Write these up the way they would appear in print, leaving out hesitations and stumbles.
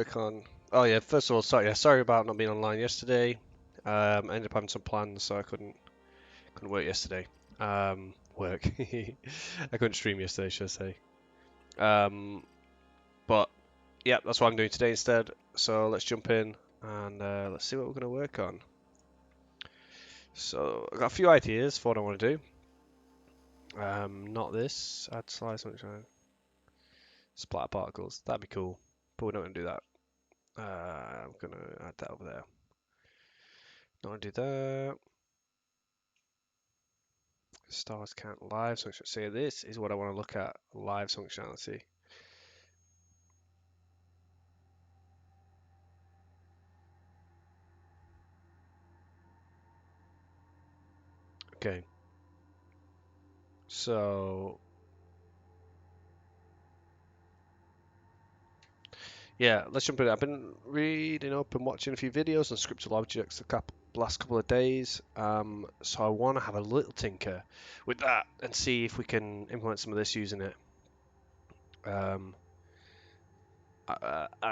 work on. Oh yeah, first of all, sorry about not being online yesterday. I ended up having some plans, so I couldn't work yesterday. Work. I couldn't stream yesterday, should I say? But yeah, that's what I'm doing today instead. So let's jump in and let's see what we're gonna work on. So I've got a few ideas for what I want to do. Not this. Add slice function. Splatter particles. That'd be cool, but we're not gonna do that. I'm gonna add that over there. Not gonna do that. Stars count lives function. So this is what I want to look at. Lives functionality. Okay. So yeah, let's jump in. I've been reading up and watching a few videos on scriptable objects the last couple of days. So I want to have a little tinker with that and see if we can implement some of this using it. And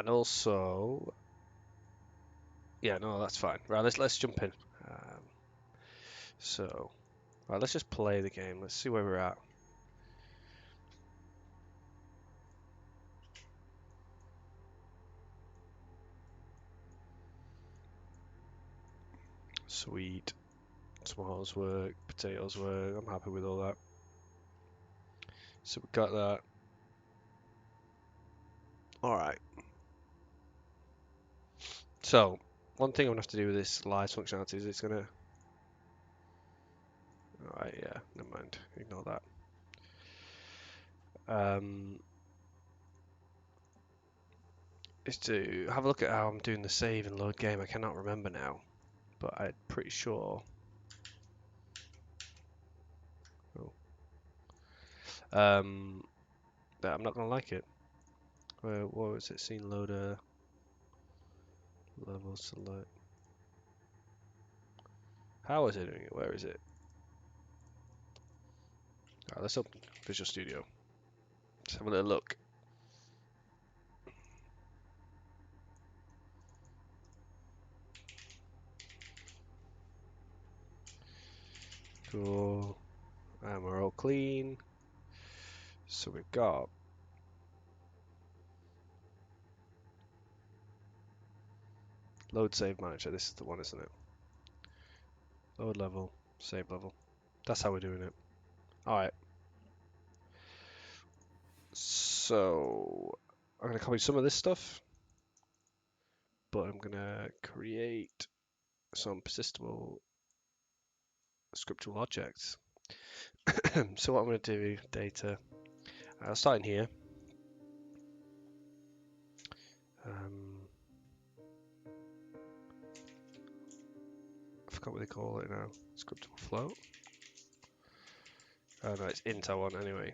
also, yeah, no, that's fine. Right, let's jump in. So, right, let's just play the game. Let's see where we're at. Sweet. Tomatoes work, potatoes work. I'm happy with all that. So we got that. All right. So one thing I'm gonna have to do with this live functionality is it's gonna. All right, yeah, never mind. Ignore that. Is to have a look at how I'm doing the save and load game. I cannot remember now, but I'm pretty sure. Oh. That I'm not gonna like it. What was it? Scene loader. Level select. How is it doing it? Where is it? Alright, let's open Visual Studio. Let's have a little look. Cool. And we're all clean. So we've got load save manager. This is the one, isn't it? Load level, save level. That's how we're doing it. Alright. So I'm gonna copy some of this stuff, but I'm gonna create some persistable scriptable objects. So what I'm gonna do, data. I'll start in here. I forgot what they call it now. Scriptable float. Oh no, it's int I want anyway.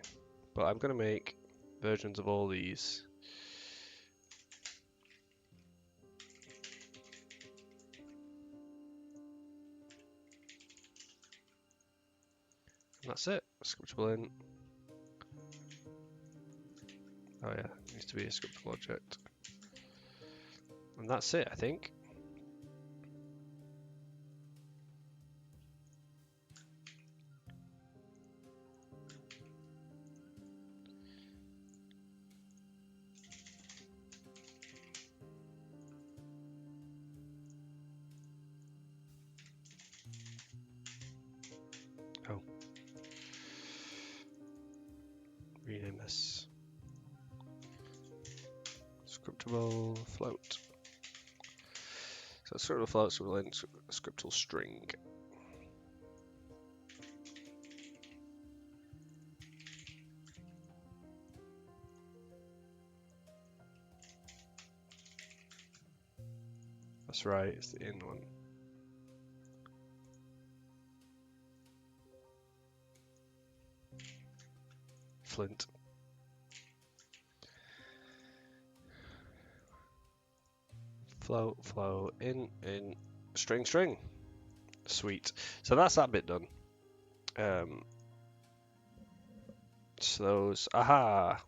But I'm gonna make versions of all these. And that's it. Scriptable int. Oh yeah, it needs to be a scriptable object. And that's it, I think. Oh. Rename this. Scriptable float. So scriptable float, scriptable int, scriptable string. That's right, it's the in one. Flint. Float, float, in, string, string. Sweet. So that's that bit done. So those, aha!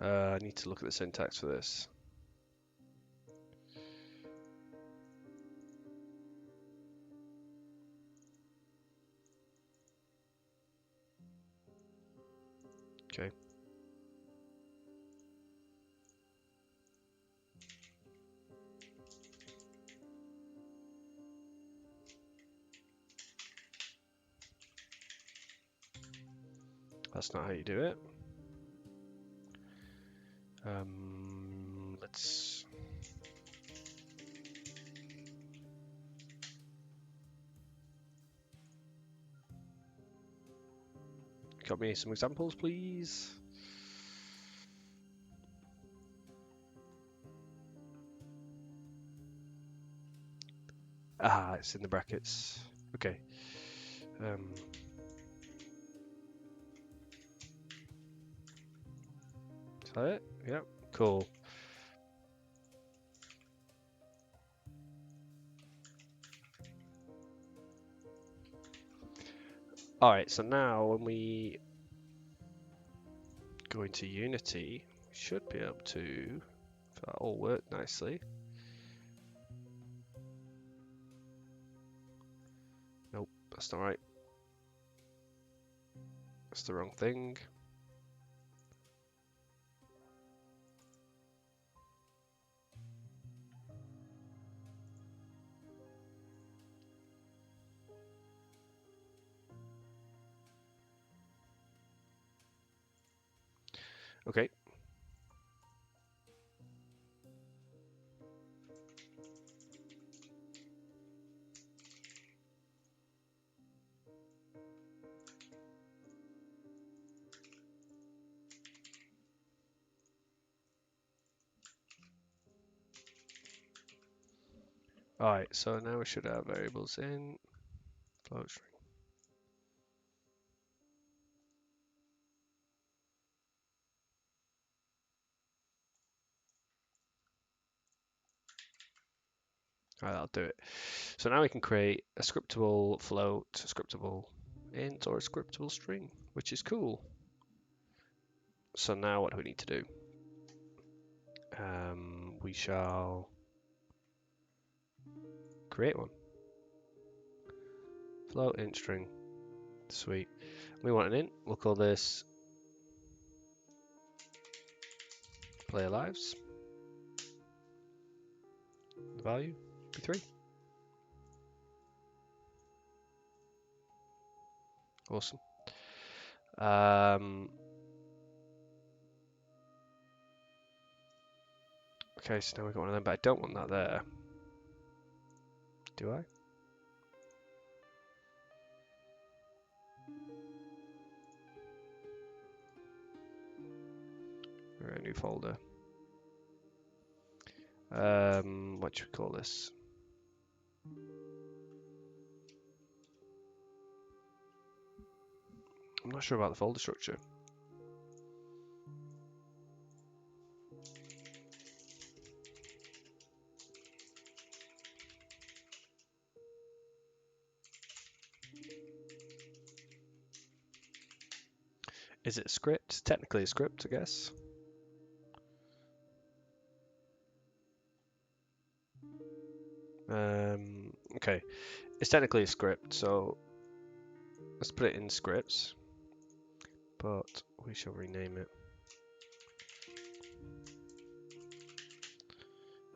I need to look at the syntax for this. Okay. That's not how you do it. Let's... Got me some examples, please. Ah, it's in the brackets. Okay. Is that it? Yep. Cool. Alright, so now when we go into Unity, we should be able to, if that all worked nicely. Nope, that's not right. That's the wrong thing. Okay. Alright, so now we should have variables in float string. Alright, that'll do it. So now we can create a scriptable float, a scriptable int, or a scriptable string, which is cool. So now what do we need to do? We shall create one. Float int string. Sweet. We want an int. We'll call this player lives. The value be 3. Awesome. Okay, so now we've got one of them, but I don't want that there. Do I? Or a new folder. What should we call this? I'm not sure about the folder structure. Is it a script? Technically a script, I guess. Okay, it's technically a script, so let's put it in scripts, but we shall rename it.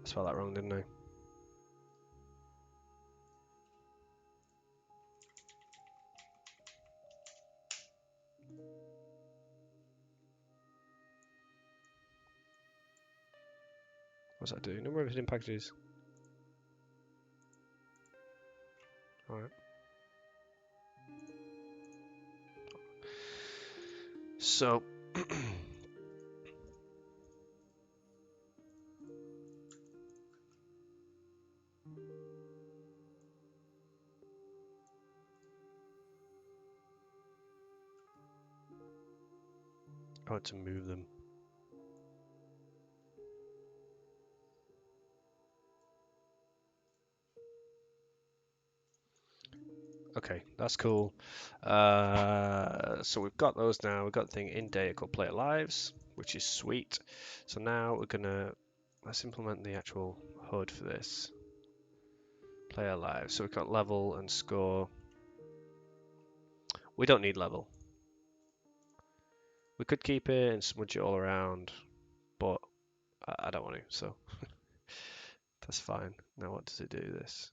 I spelled that wrong, didn't I? What's that do? Number of hidden packages. Alright. So I want to move them. Okay, that's cool. So we've got those now. We've got the thing in data called player lives. which is sweet. So now we're gonna, let's implement the actual HUD for this. Player live. So we've got level and score. We don't need level. We could keep it and smudge it all around, but I don't want to, so that's fine. Now what does it do this?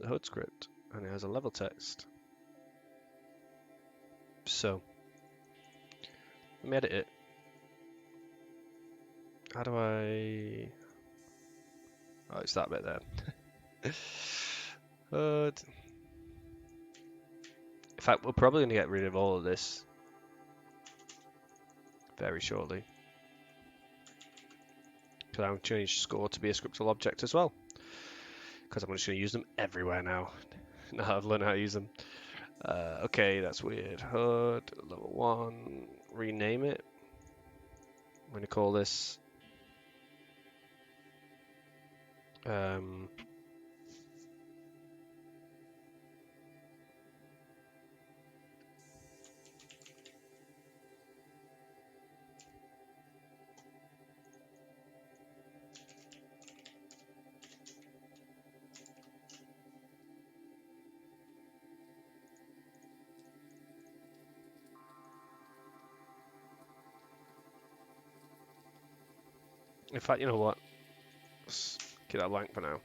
The HUD script, and it has a level text. So let me edit it. How do I? Oh, it's that bit there. HUD. In fact, we're probably going to get rid of all of this very shortly, because I'm going to change score to be a scriptable object as well, because I'm just going to use them everywhere now. Now I've learned how to use them. Okay, that's weird. HUD level 1. Rename it. I'm going to call this in fact, you know what? Let's keep that blank for now.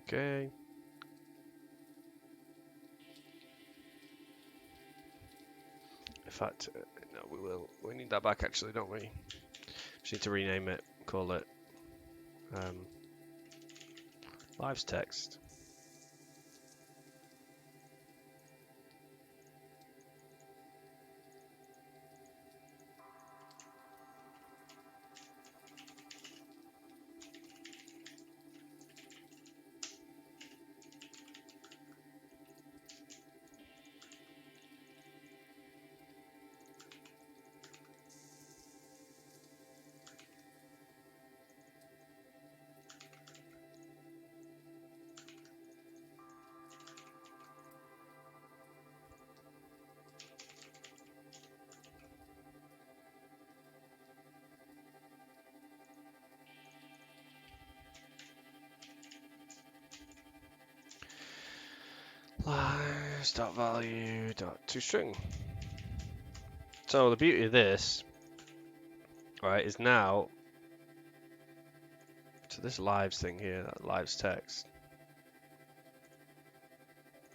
Okay. In fact, no, we will. We need that back actually, don't we? Just need to rename it. Call it lives text. Lives.value.toString. So the beauty of this, right, is now to this lives thing here, that lives text.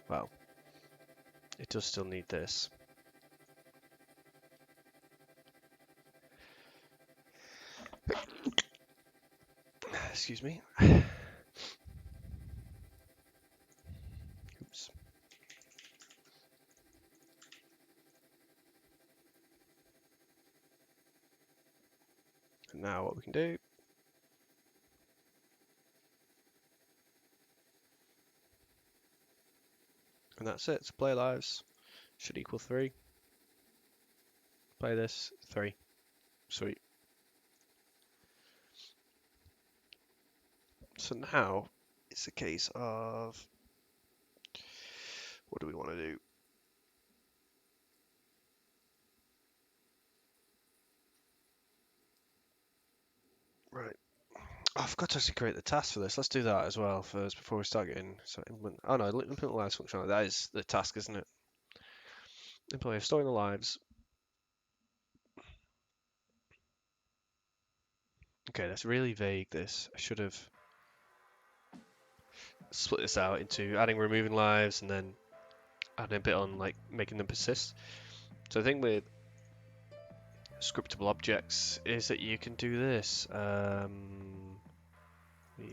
Well, it does still need this. Excuse me. Oops. And now what we can do, and that's it. So play lives should equal 3. Play this 3. Sweet. So now it's a case of what do we want to do? Right. Oh, I forgot to actually create the task for this. Let's do that as well first before we start getting. So implement. Oh no, implement lives functionality. That is the task, isn't it? Implement storing the lives. Okay, that's really vague. This I should have split this out into adding, removing lives, and then adding a bit on like making them persist. So the thing with scriptable objects is that you can do this.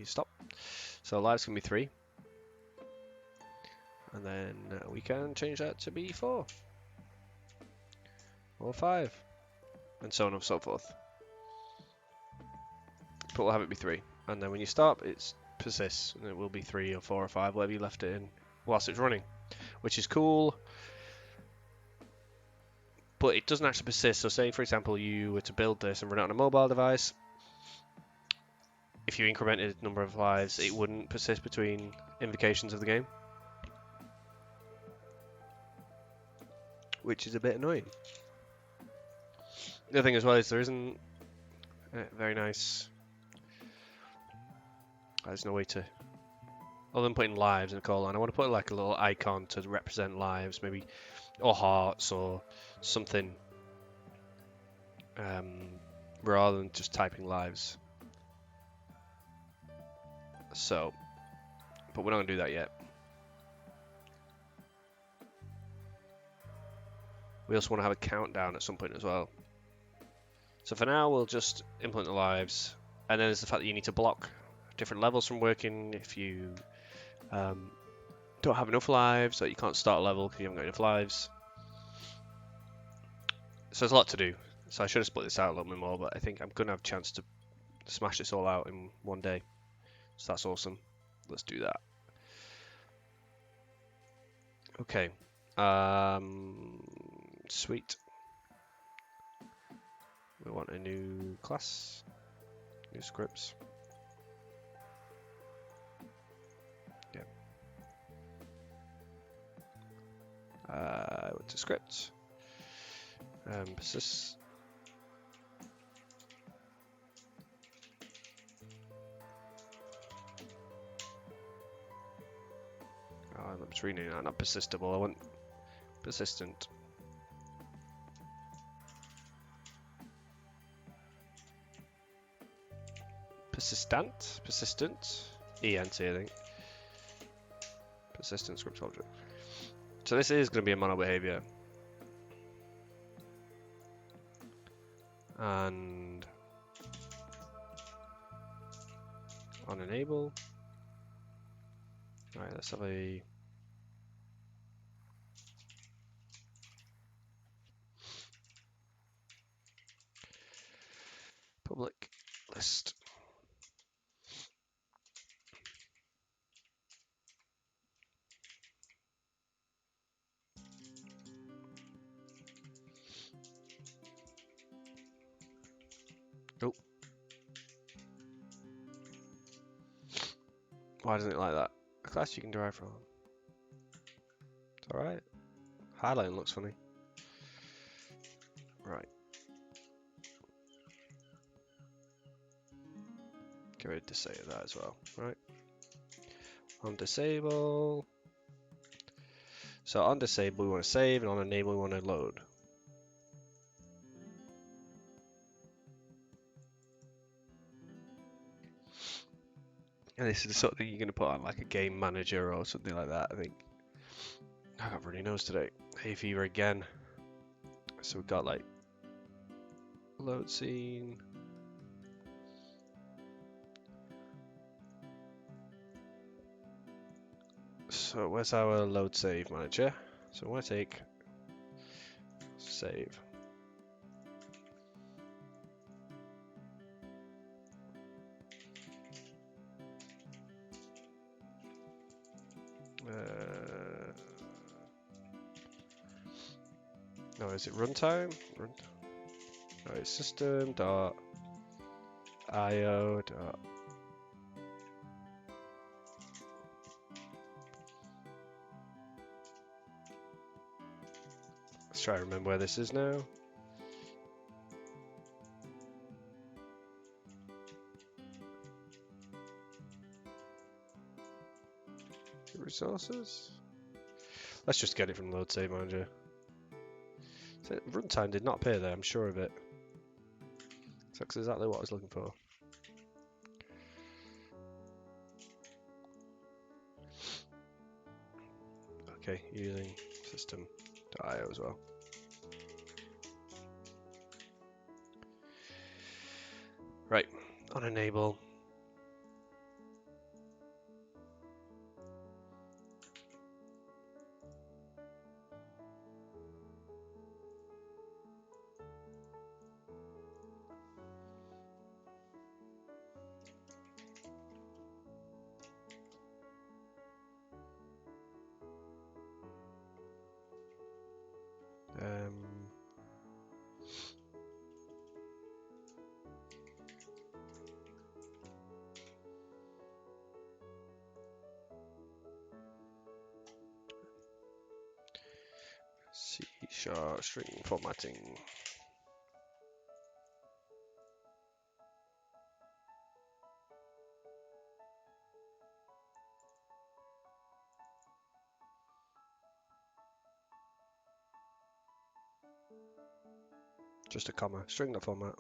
Stop. So lives can be 3. And then we can change that to be 4. Or 5. And so on and so forth. but we'll have it be 3. And then when you stop, it persists, and it will be 3 or 4 or 5, whatever you left it in, whilst it's running, which is cool. But it doesn't actually persist. So say, for example, you were to build this and run it on a mobile device. If you incremented the number of lives, it wouldn't persist between invocations of the game, which is a bit annoying. The other thing as well is there isn't very nice. There's no way to, other than putting lives in a colon. I want to put like a little icon to represent lives, maybe, or hearts or something, rather than just typing lives. So, but we're not going to do that yet. We also want to have a countdown at some point as well. So for now, we'll just implement the lives. And then there's the fact that you need to block different levels from working if you don't have enough lives, or you can't start a level because you haven't got enough lives. So there's a lot to do. So I should have split this out a little bit more, but I think I'm going to have a chance to smash this all out in one day. So that's awesome. Let's do that. Okay. Sweet. We want a new class, new scripts. Yeah. I went to scripts. Persist. I'm just renaming that, not persistable. I want persistent. Persistent, ENT, I think. Persistent script object. So this is going to be a mono behavior. And on enable. Alright, let's have a public list. Oh. Why doesn't it like that? A class you can derive from. It's alright. Highlighting looks funny. Right. Get rid of disable that as well. Right. On disable. So on disable we want to save, and on enable we want to load. And this is the sort of thing you're going to put on like a game manager or something like that, I think. I got runny nose today. Hay fever again. So we've got like load scene. So where's our load save manager? So I want to take save. No, is it runtime? No, it's system dot io dot. Let's try to remember where this is now. Resources. Let's just get it from load save manager. So runtime did not appear there, I'm sure of it. So that's exactly what I was looking for. Okay, using system.io as well. Right, on enable. Chart string formatting. Just a comma, string that format.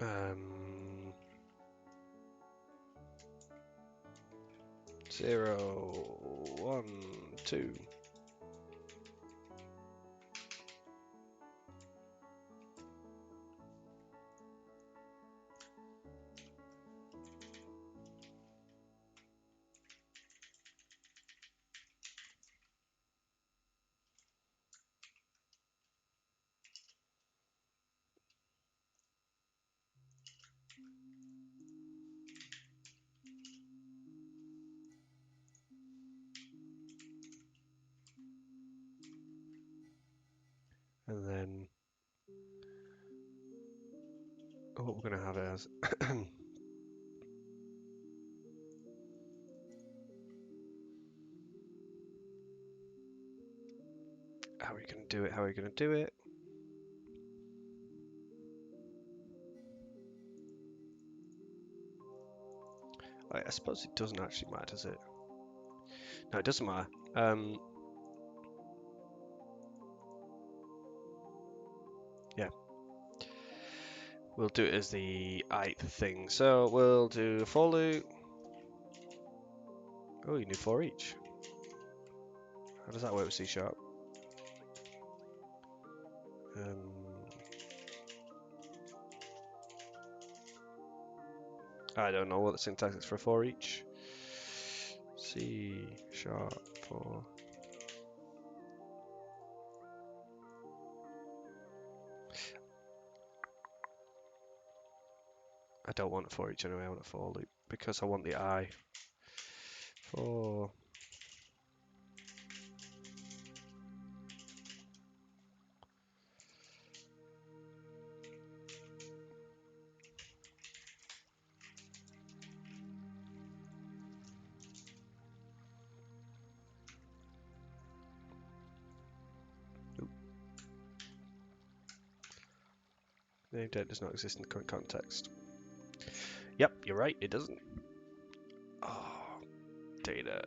um, 0, 1, 2. And then what we're going to have is how are you going to do it? How are you going to do it? I suppose it doesn't actually matter, does it? No, it doesn't matter. Yeah, we'll do it as the ith thing. So we'll do a for loop. Oh, you can do for each. How does that work with C sharp? I don't know what the syntax is for each. C sharp for. I don't want a for each anyway, I want a for loop because I want the I. For. Name date does not exist in the current context. Yep, you're right, it doesn't. Oh, data.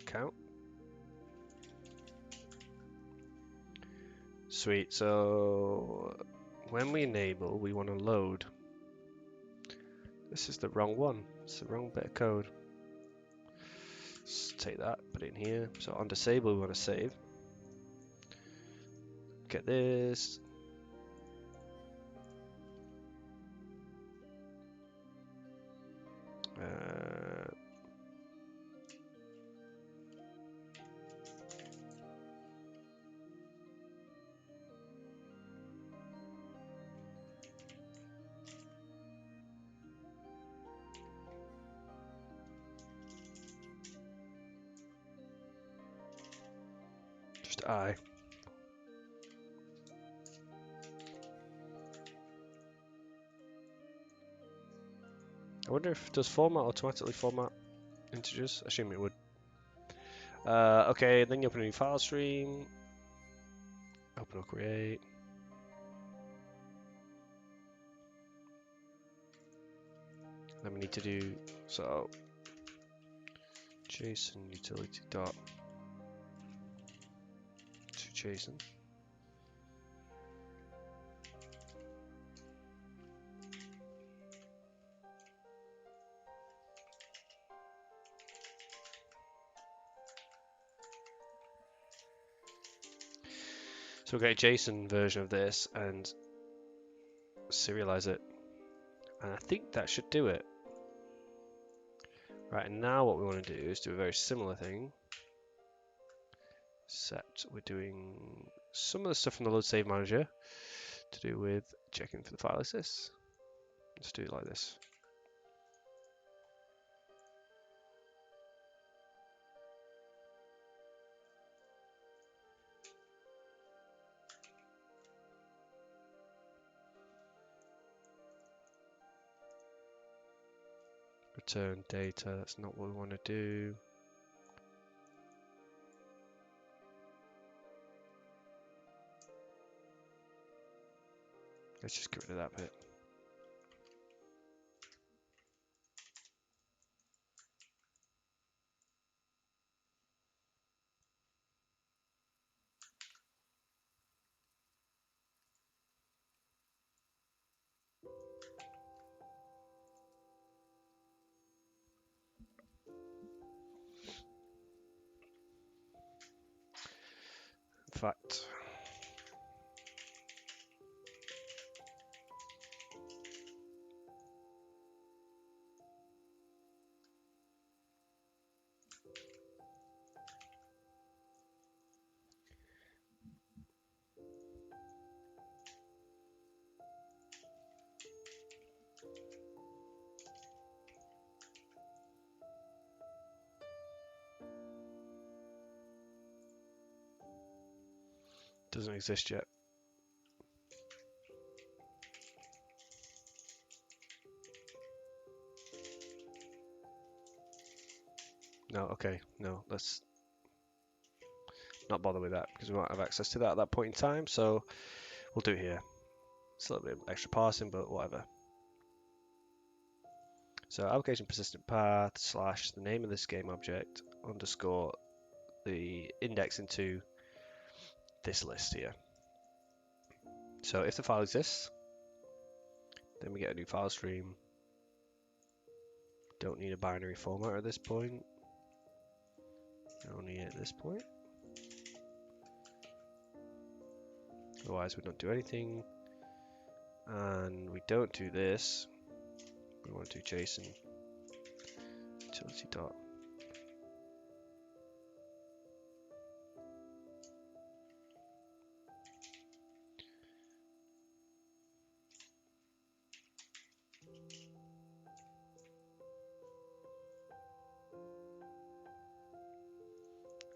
Account. Sweet, so when we enable, we want to load. This is the wrong one. It's the wrong bit of code. Let's take that, put it in here. So on disable, we want to save. Get this. Just I. I wonder if does format automatically format integers? I assume it would. Okay, then you open a new file stream. Open or create. Then we need to do so. JSON utility dot to JSON. So we'll get a JSON version of this and serialize it. And I think that should do it. Right, and now what we want to do is do a very similar thing. Except we're doing some of the stuff from the load save manager to do with checking for the file assist. Let's do it like this. return data. That's not what we want to do. Let's just get rid of that bit. In fact, doesn't exist yet. No, okay, no, let's not bother with that because we won't have access to that at that point in time. So we'll do it here. It's a little bit extra parsing, but whatever. So application persistent path / the name of this game object underscore the index into this list here. So if the file exists, then we get a new file stream. Don't need a binary format at this point. Only at this point. Otherwise we don't do anything. And we don't do this. We want to do JSON utility dot.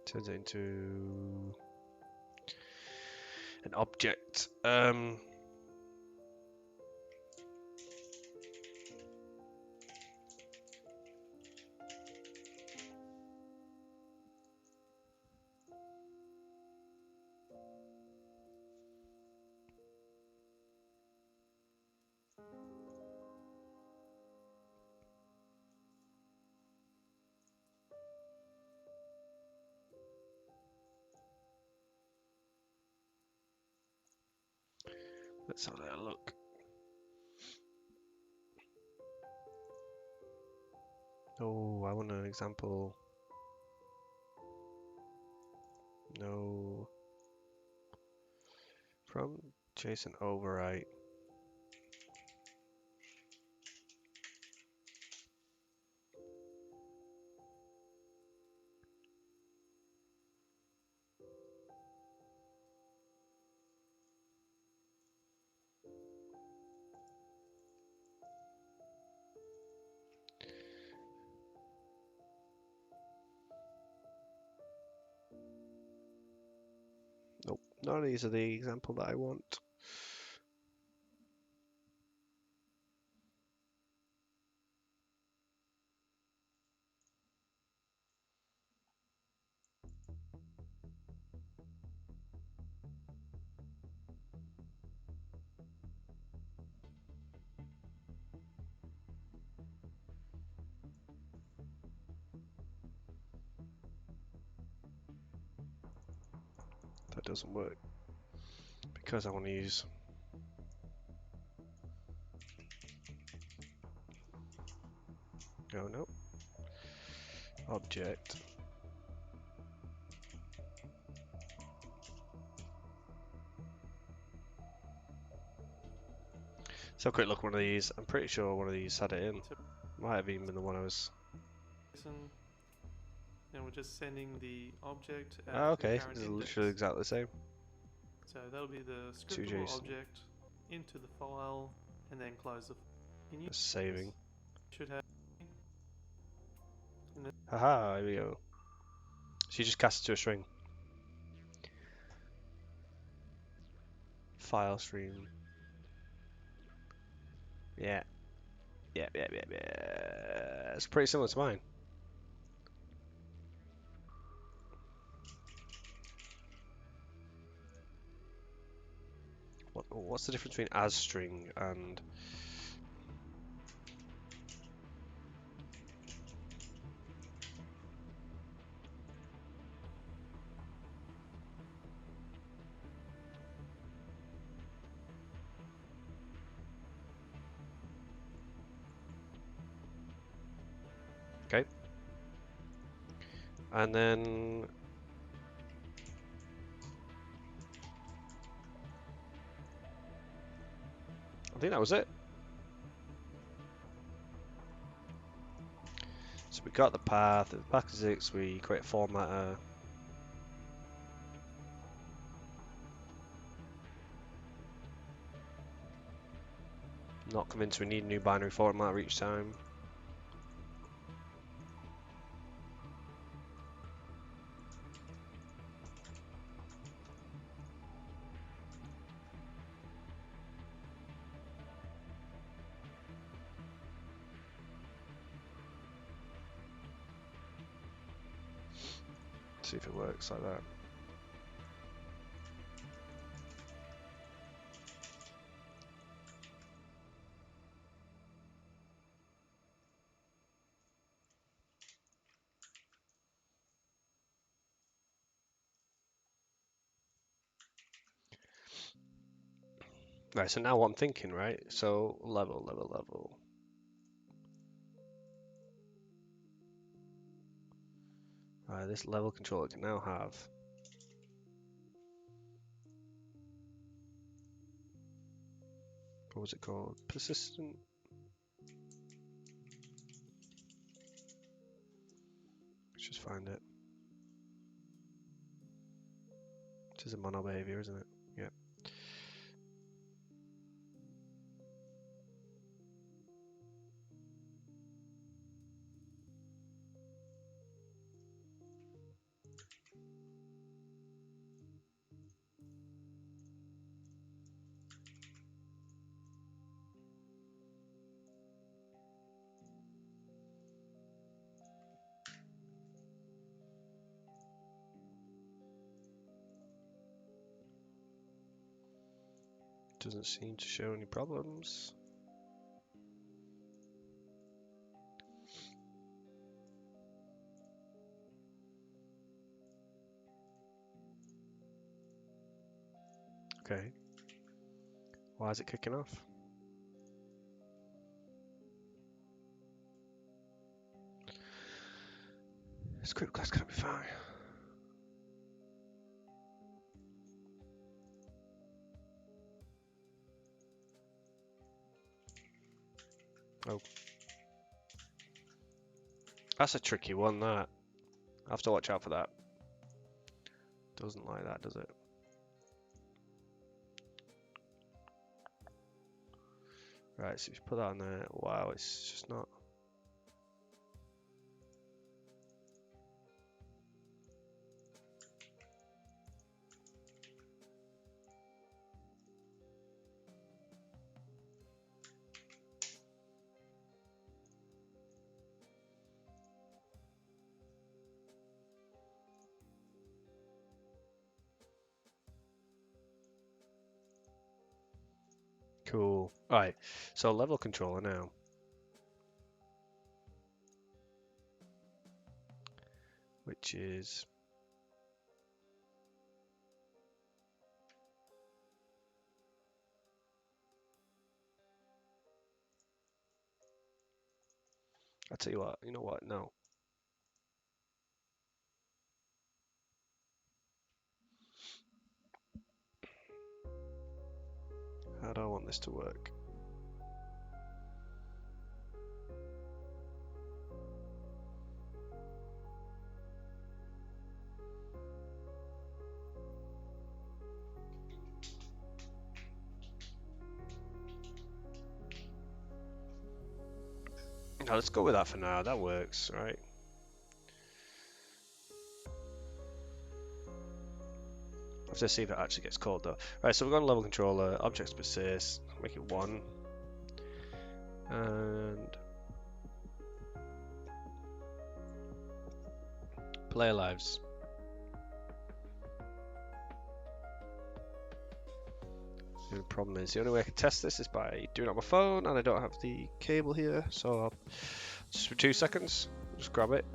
Turns it into an object. Let's have a look. Oh, I want an example. No. From JSON overwrite. Nope, none of these are the example that I want. That doesn't work because I want to use no object. So quick look, one of these. I'm pretty sure one of these had it in. Might have even been the one I was. And we're just sending the object at Oh, okay, the current it's index. literally exactly the same. So that'll be the scriptable object into the file and then close the file. Saving. Should have. Haha, here we go. So you just cast it to a string. File stream. Yeah. Yeah. It's pretty similar to mine. What's the difference between as string and... Okay. And then... I think that was it. So we got the path, the path is 6, we create a formatter. Not convinced we need a new binary formatter each time. See if it works like that. Right, so now what I'm thinking, right? So level. Right, this level controller can now have... What was it called? Persistent? Let's just find it. This is a mono behavior, isn't it? Yeah. Doesn't seem to show any problems. Okay. Why is it kicking off? Script class can't be fine. Oh. That's a tricky one, that. I have to watch out for that. Doesn't like that, does it? Right, so if you put that on there, wow, it's just not... Cool. Alright, so level controller now. Which is... I'll tell you what, you know what, no. How do I want this to work? No, let's go with that for now, that works, right? Let's just see if it actually gets called though. Right, so we've got a level controller, objects persist, make it 1. and player lives. The only problem is the only way I can test this is by doing it on my phone, and I don't have the cable here, so I'll just for 2 seconds, just grab it.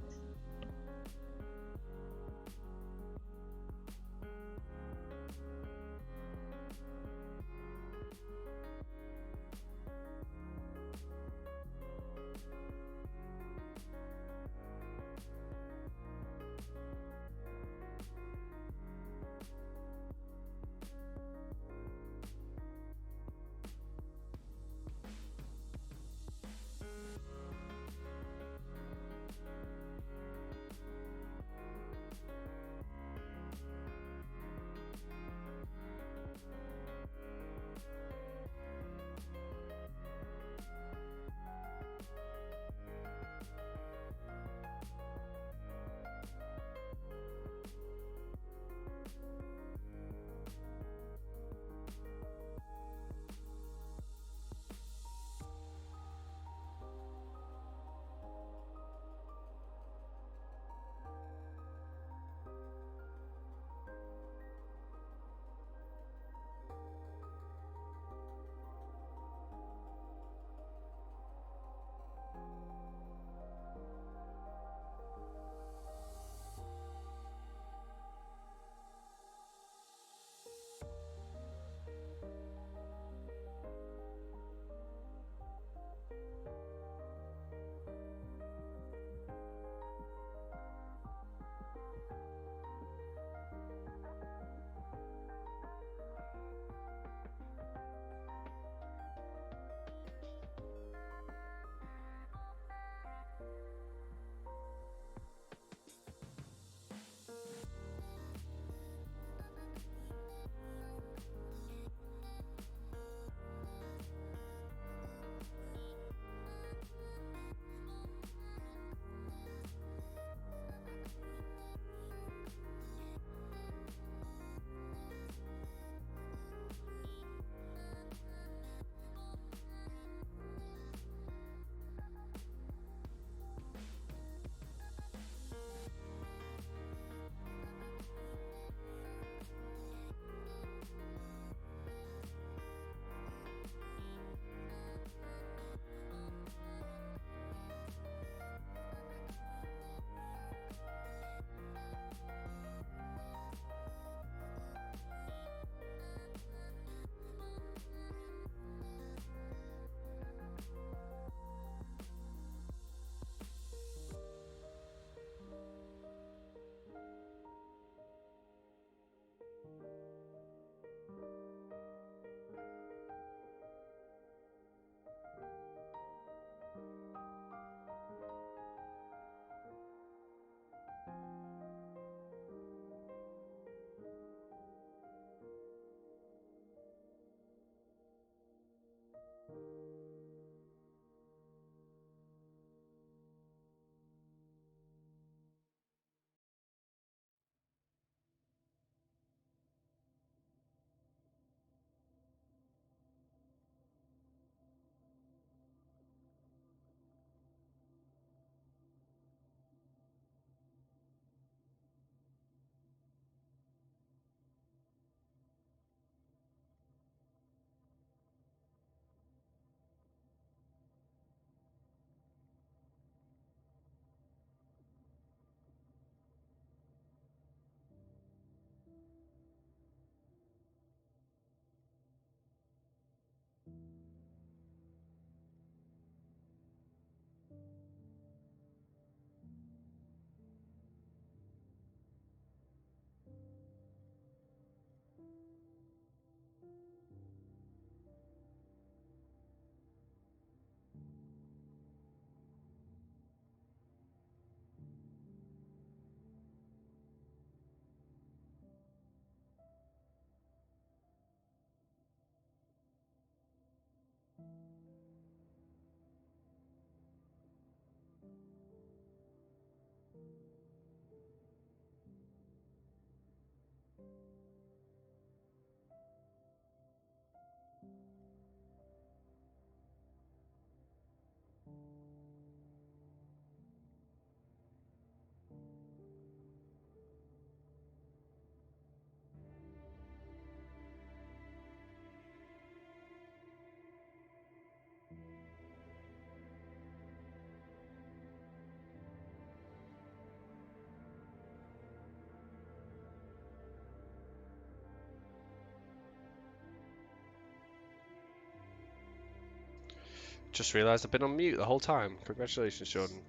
Just realised I've been on mute the whole time. Congratulations, Jordan.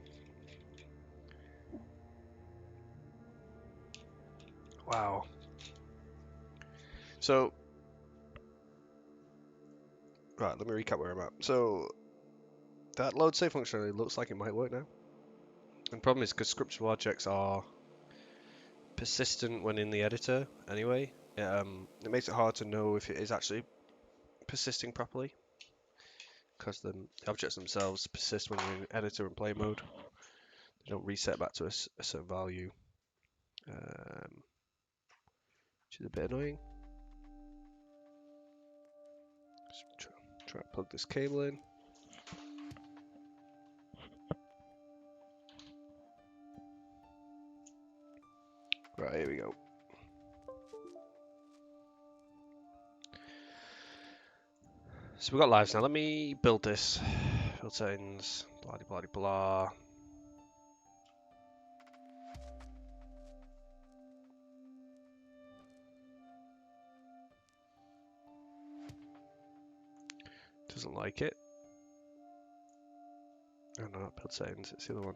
Wow. So, right, let me recap where I'm at. So, that load save functionality looks like it might work now. And the problem is because scriptable objects are persistent when in the editor anyway. It makes it hard to know if it is actually persisting properly, because the objects themselves persist when you're in editor and play mode. They don't reset back to a certain value, which is a bit annoying. Just try to plug this cable in. Right, here we go. So we've got lives now. Let me build this. Build settings, blah blah blah blah. Doesn't like it. Oh no, not build settings, it's the other one.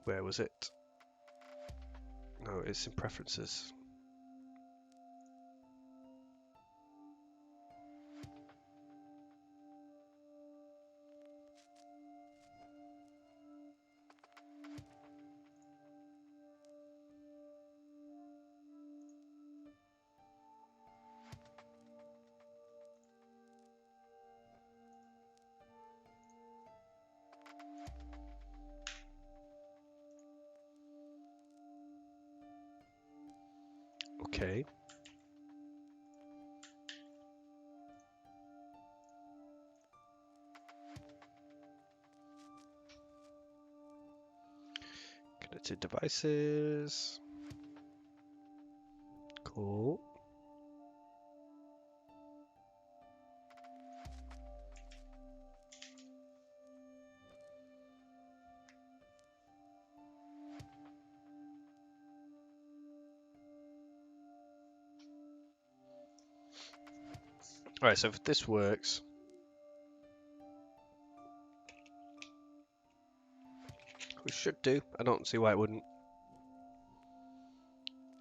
Where was it? No, it's in preferences. Okay. Connected devices. Cool. Alright, so if this works, we should do. I don't see why it wouldn't.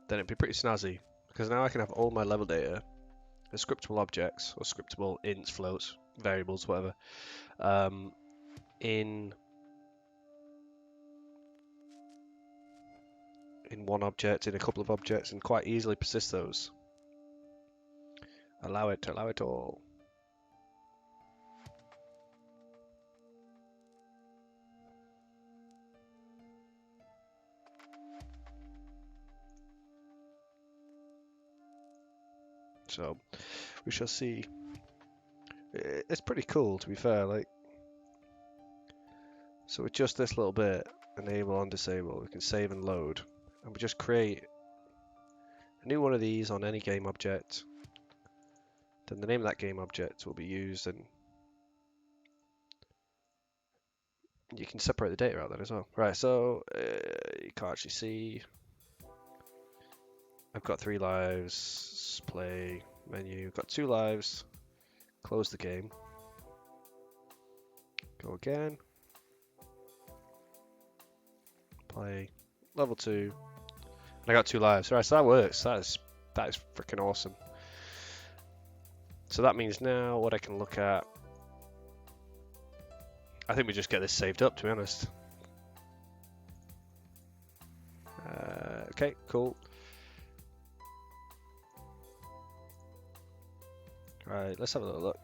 Then it'd be pretty snazzy, because now I can have all my level data, the scriptable objects, or scriptable ints, floats, variables, whatever, in one object, in a couple of objects, and quite easily persist those. Allow it all. So we shall see. It's pretty cool, to be fair. Like, so with just this little bit, enable and disable, we can save and load, and we just create a new one of these on any game object. Then the name of that game object will be used, and you can separate the data out then as well. Right, so you can't actually see. I've got 3 lives, play, menu, got 2 lives, close the game, go again, play, level 2, and I got 2 lives. Right, so that works. That is freaking awesome. So that means now what I can look at, I think we just get this saved up, to be honest. Okay, cool. Right, let's have a little look.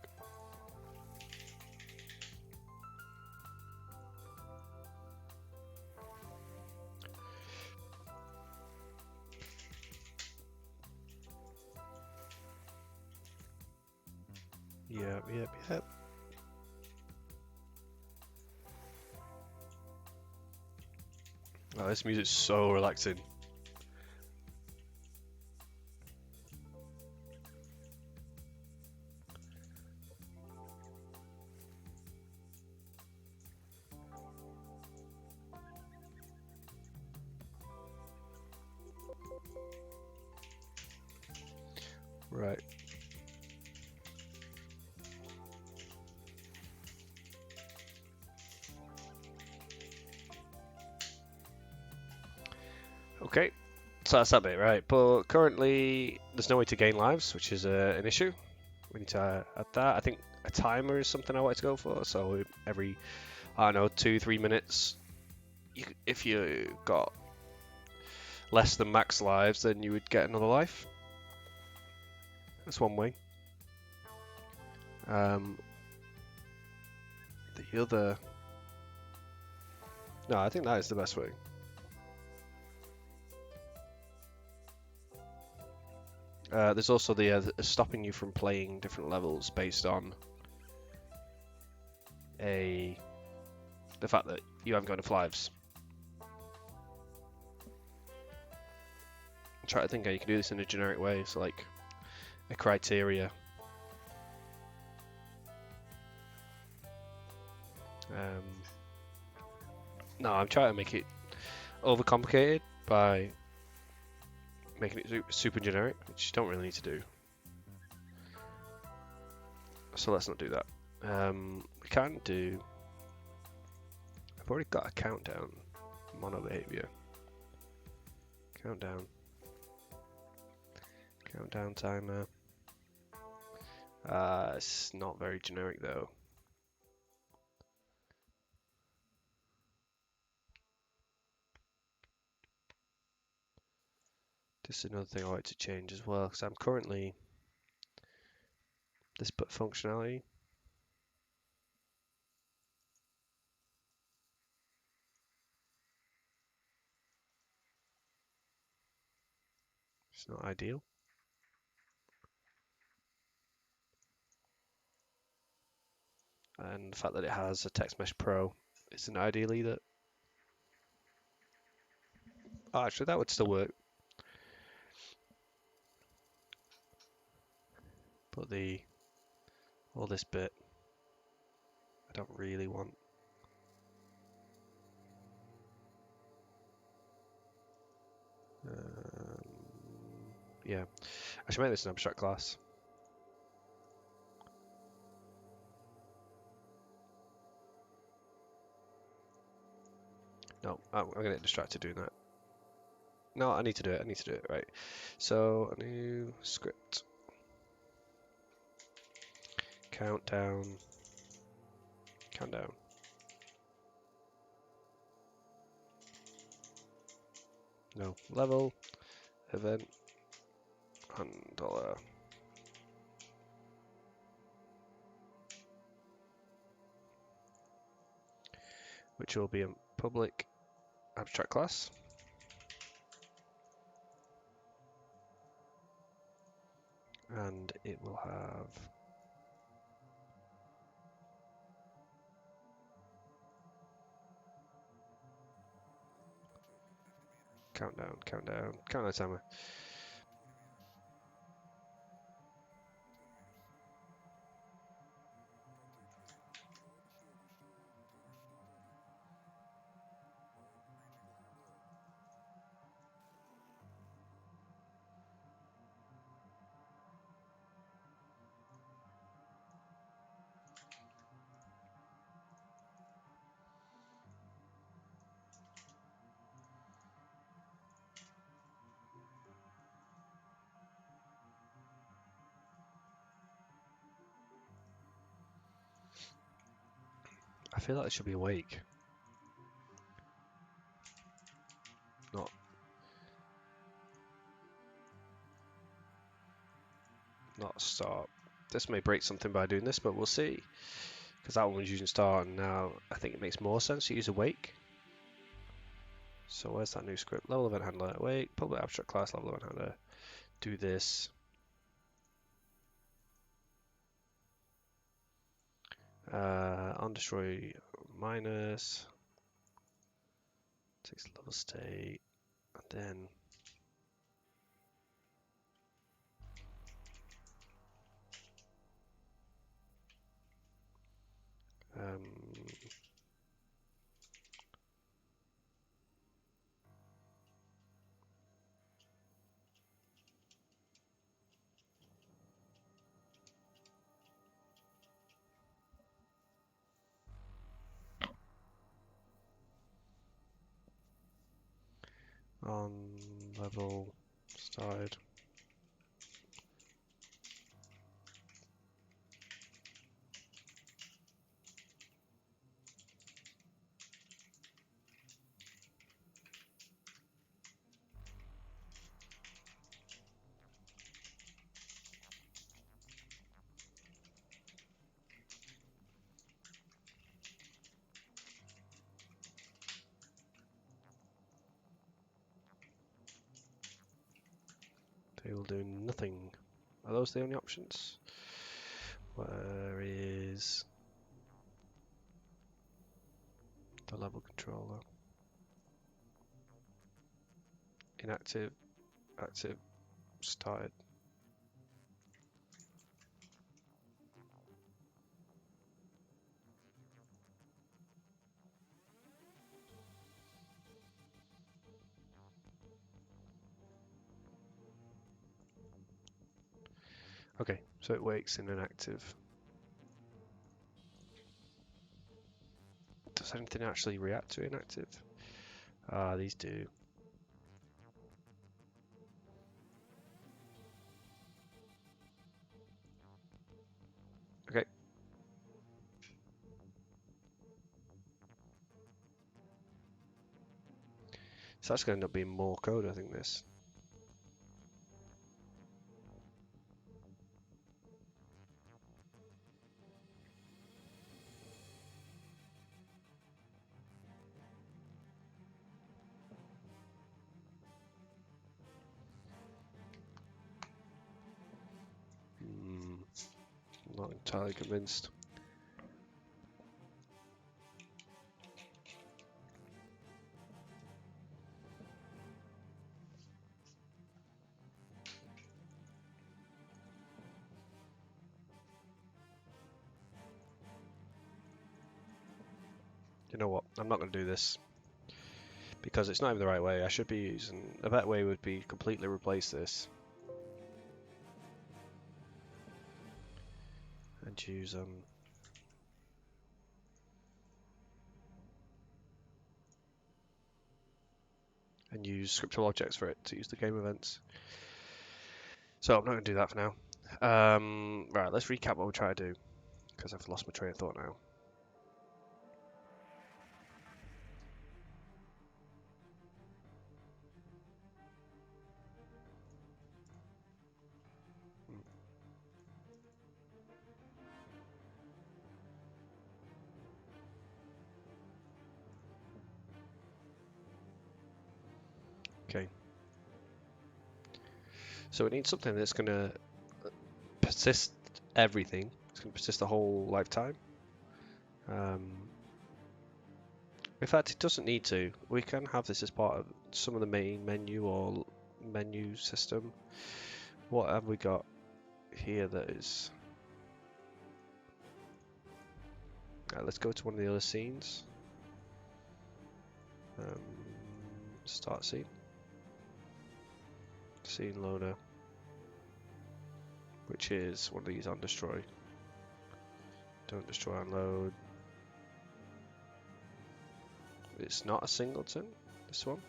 Yep. Oh, this music's so relaxing. Right. Okay, so that's that bit, right? But currently, there's no way to gain lives, which is an issue. We need to add that. I think a timer is something I wanted to go for. So every, I don't know, 2-3 minutes, if you got less than max lives, then you would get another life. That's one way. The other, no, I think that is the best way. There's also the stopping you from playing different levels based on the fact that you haven't got enough lives. I'm trying to think how you can do this in a generic way. So like a criteria. No, I'm trying to make it overcomplicated by making it super generic, which you don't really need to do. So let's not do that. We can do. I've already got a countdown. Mono behavior. Countdown. Countdown timer. It's not very generic though. This is another thing I like to change as well, because I'm currently this but functionality. It's not ideal. And the fact that it has a text mesh pro isn't ideal either. Oh, actually, that would still work. But all this bit, I don't really want. Yeah, I should make this an abstract class. No, I'm going to get distracted doing that. No, I need to do it. I need to do it, right. So, a new script. Countdown. Countdown. No, level, event, $100. Which will be a public abstract class. And it will have countdown timer. I feel like it should be awake. Not start. This may break something by doing this, but we'll see. Because that one was using start, and now I think it makes more sense to use awake. So where's that new script? Level event handler, awake, public abstract class, level event handler. Do this. On destroy minus. Takes level state, and then on level started. They will do nothing. Are those the only options? Where is the level controller? Inactive, active, started. Okay, so it wakes in inactive. Does anything actually react to inactive? Ah, these do. Okay. So that's going to end up being more code, I think, this. Not entirely convinced. You know what? I'm not going to do this because it's not even the right way. I should be using a better way would be completely replace this and use scriptural objects for it to use the game events. So I'm not going to do that for now. Right, let's recap what we're trying to do because I've lost my train of thought now. Okay. So we need something that's going to persist everything. It's going to persist the whole lifetime. In fact, it doesn't need to. We can have this as part of some of the main menu or menu system. What have we got here that is... let's go to one of the other scenes. Start scene. Scene loader. Which is one of these on destroy. Don't destroy, unload. It's not a singleton, this one.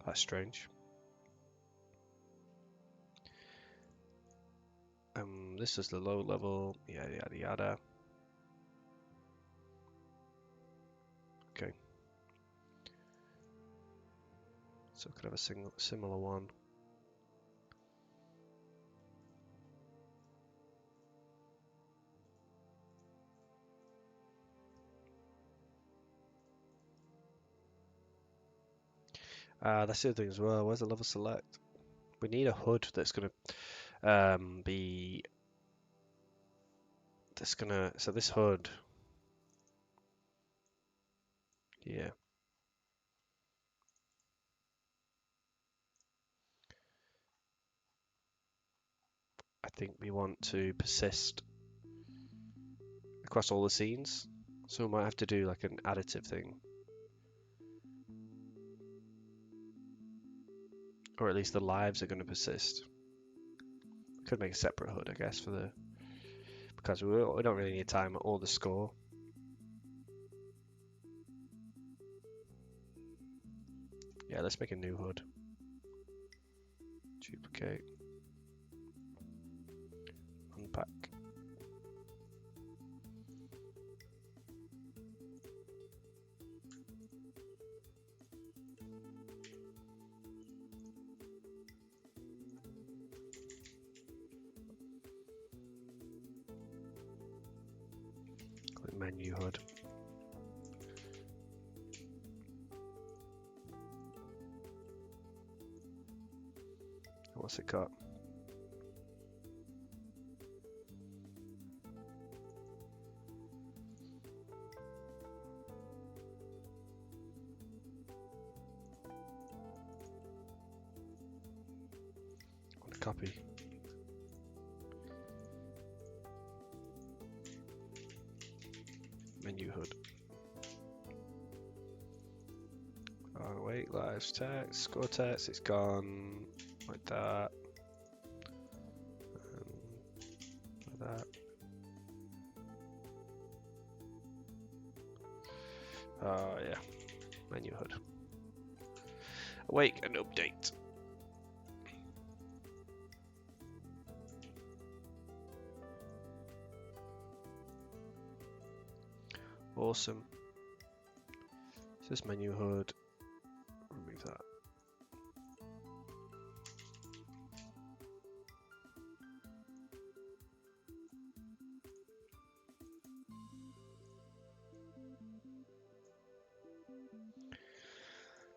That's strange. This is the low level, yada yada yada. Okay. So we could have a similar one. That's the other thing as well. Where's the level select? We need a HUD that's gonna be. That's gonna. So this HUD. Yeah. I think we want to persist across all the scenes. So we might have to do like an additive thing. Or at least the lives are going to persist. Could make a separate HUD, I guess, for the... Because we don't really need time or the score. Yeah, let's make a new HUD. Duplicate. Unpack. Click menu HUD. What's it got? Want to copy? Menu HUD. Oh wait, live text, score text, it's gone like that. Like that. Oh yeah, menu HUD. Awake and update. Awesome. So this menu HUD, remove that.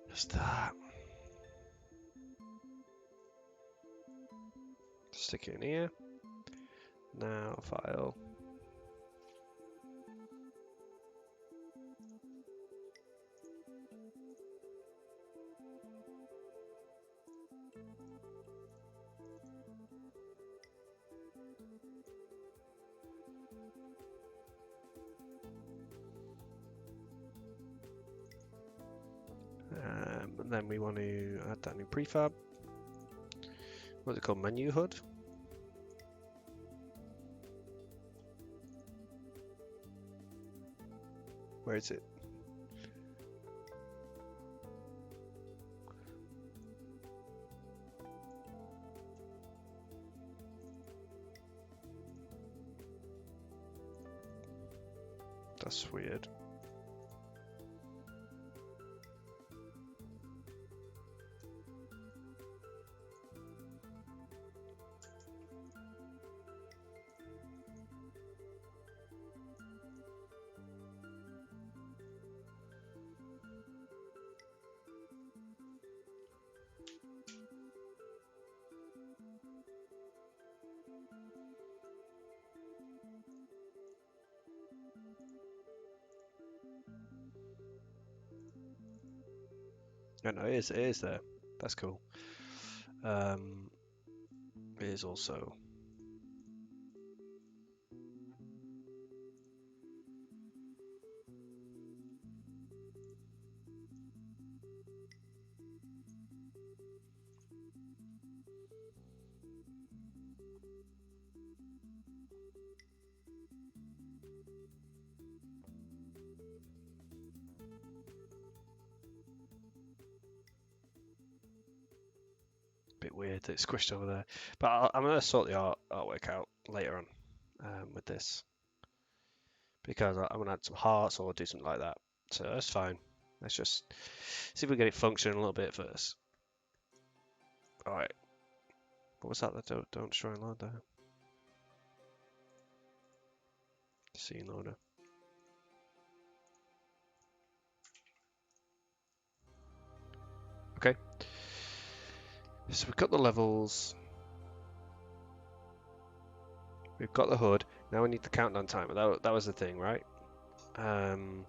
Just that. Stick it in here. Now file. And then we want to add that new prefab. What's it called? Menu HUD. Where is it? That's weird. No, it is there. That's cool. It is also bit weird that it's squished over there, but I'm going to sort the artwork out later on with this because I'm going to add some hearts or do something like that, so that's fine. Let's just see if we get it functioning a little bit first. Alright, what was that? Don't destroy and load there. Scene loader. Okay, so we've got the levels. We've got the HUD. Now we need the countdown timer. That was the thing, right? And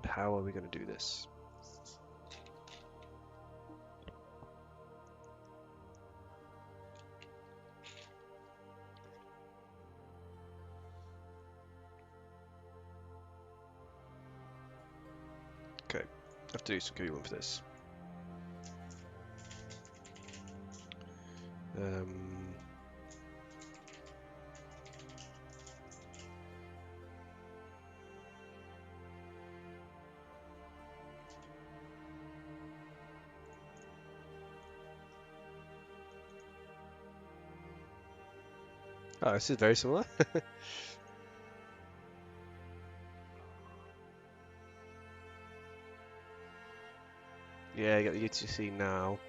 how are we going to do this? Okay, I have to do some Googling for this. Oh, this is very similar. Yeah, get the UTC now.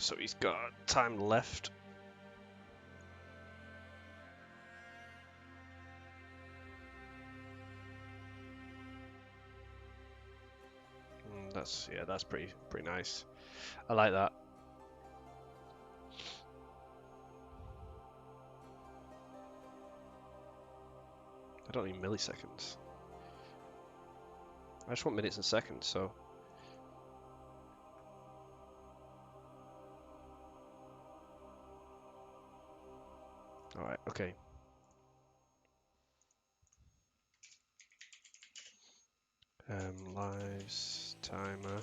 So he's got time left. That's pretty nice. I like that. I don't need milliseconds. I just want minutes and seconds, so. Alright, okay. Lives, timer.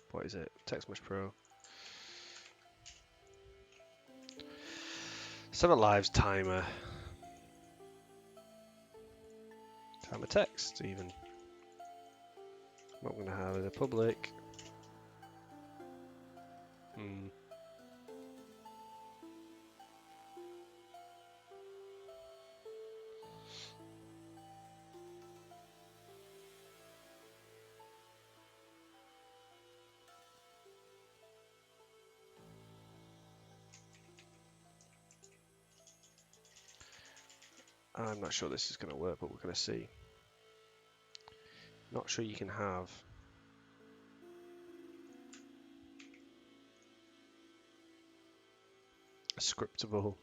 What is it? TextMesh Pro. 7 lives, timer. Timer text, even. What I'm going to have is a public. I'm not sure this is going to work, but we're going to see. Not sure you can have a scriptable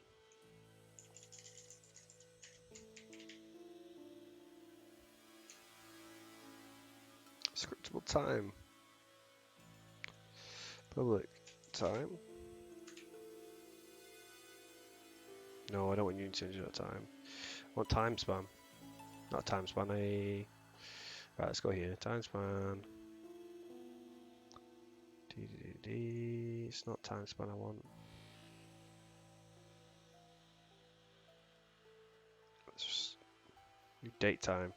time. Public time. No, I don't want you to change that time. I want time span. Not time span, Right, let's go here. Time span. It's not time span I want. Let's just date time.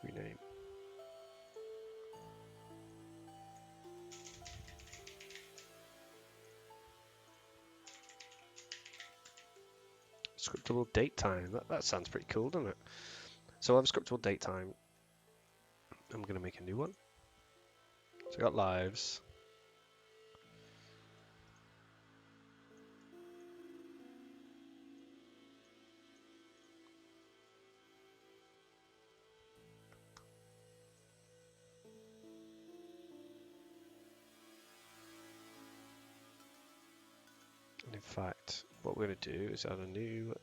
Rename. Scriptable date time. That sounds pretty cool, doesn't it? So I have a scriptable date time. I'm going to make a new one. So I got lives. And in fact, what we're going to do is add a new,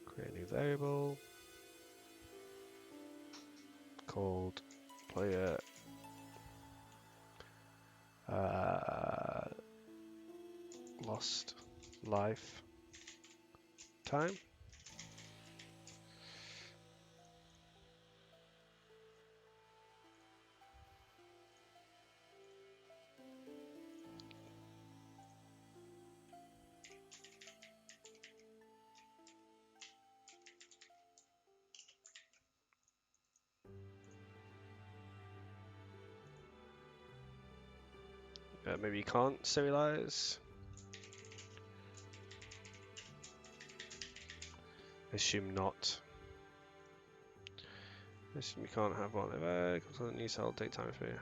create a new variable called player lost life time. Maybe you can't serialize. Assume not. Assume you can't have one. If I comes on new cell date time for you.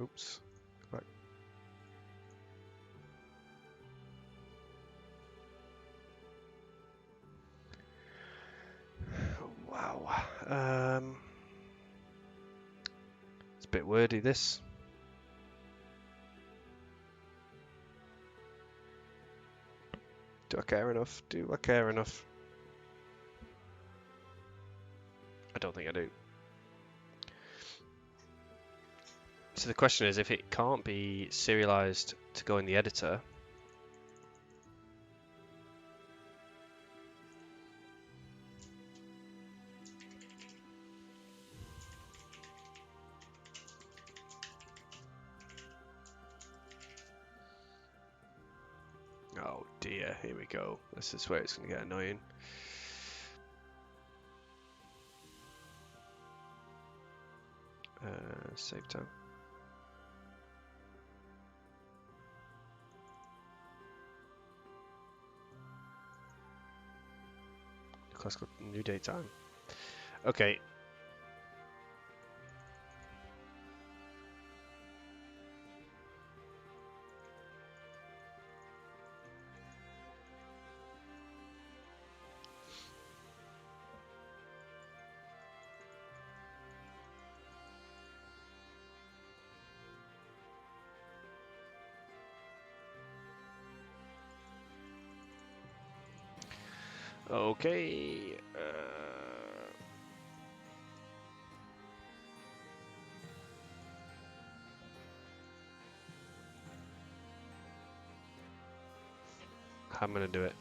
Oops. Go back. Wow. It's a bit wordy, this. Do I care enough? Do I care enough? I don't think I do. So the question is, if it can't be serialized to go in the editor, oh dear, here we go. This is where it's going to get annoying. Save time. Classical new date time. Okay. Okay. I'm gonna do it.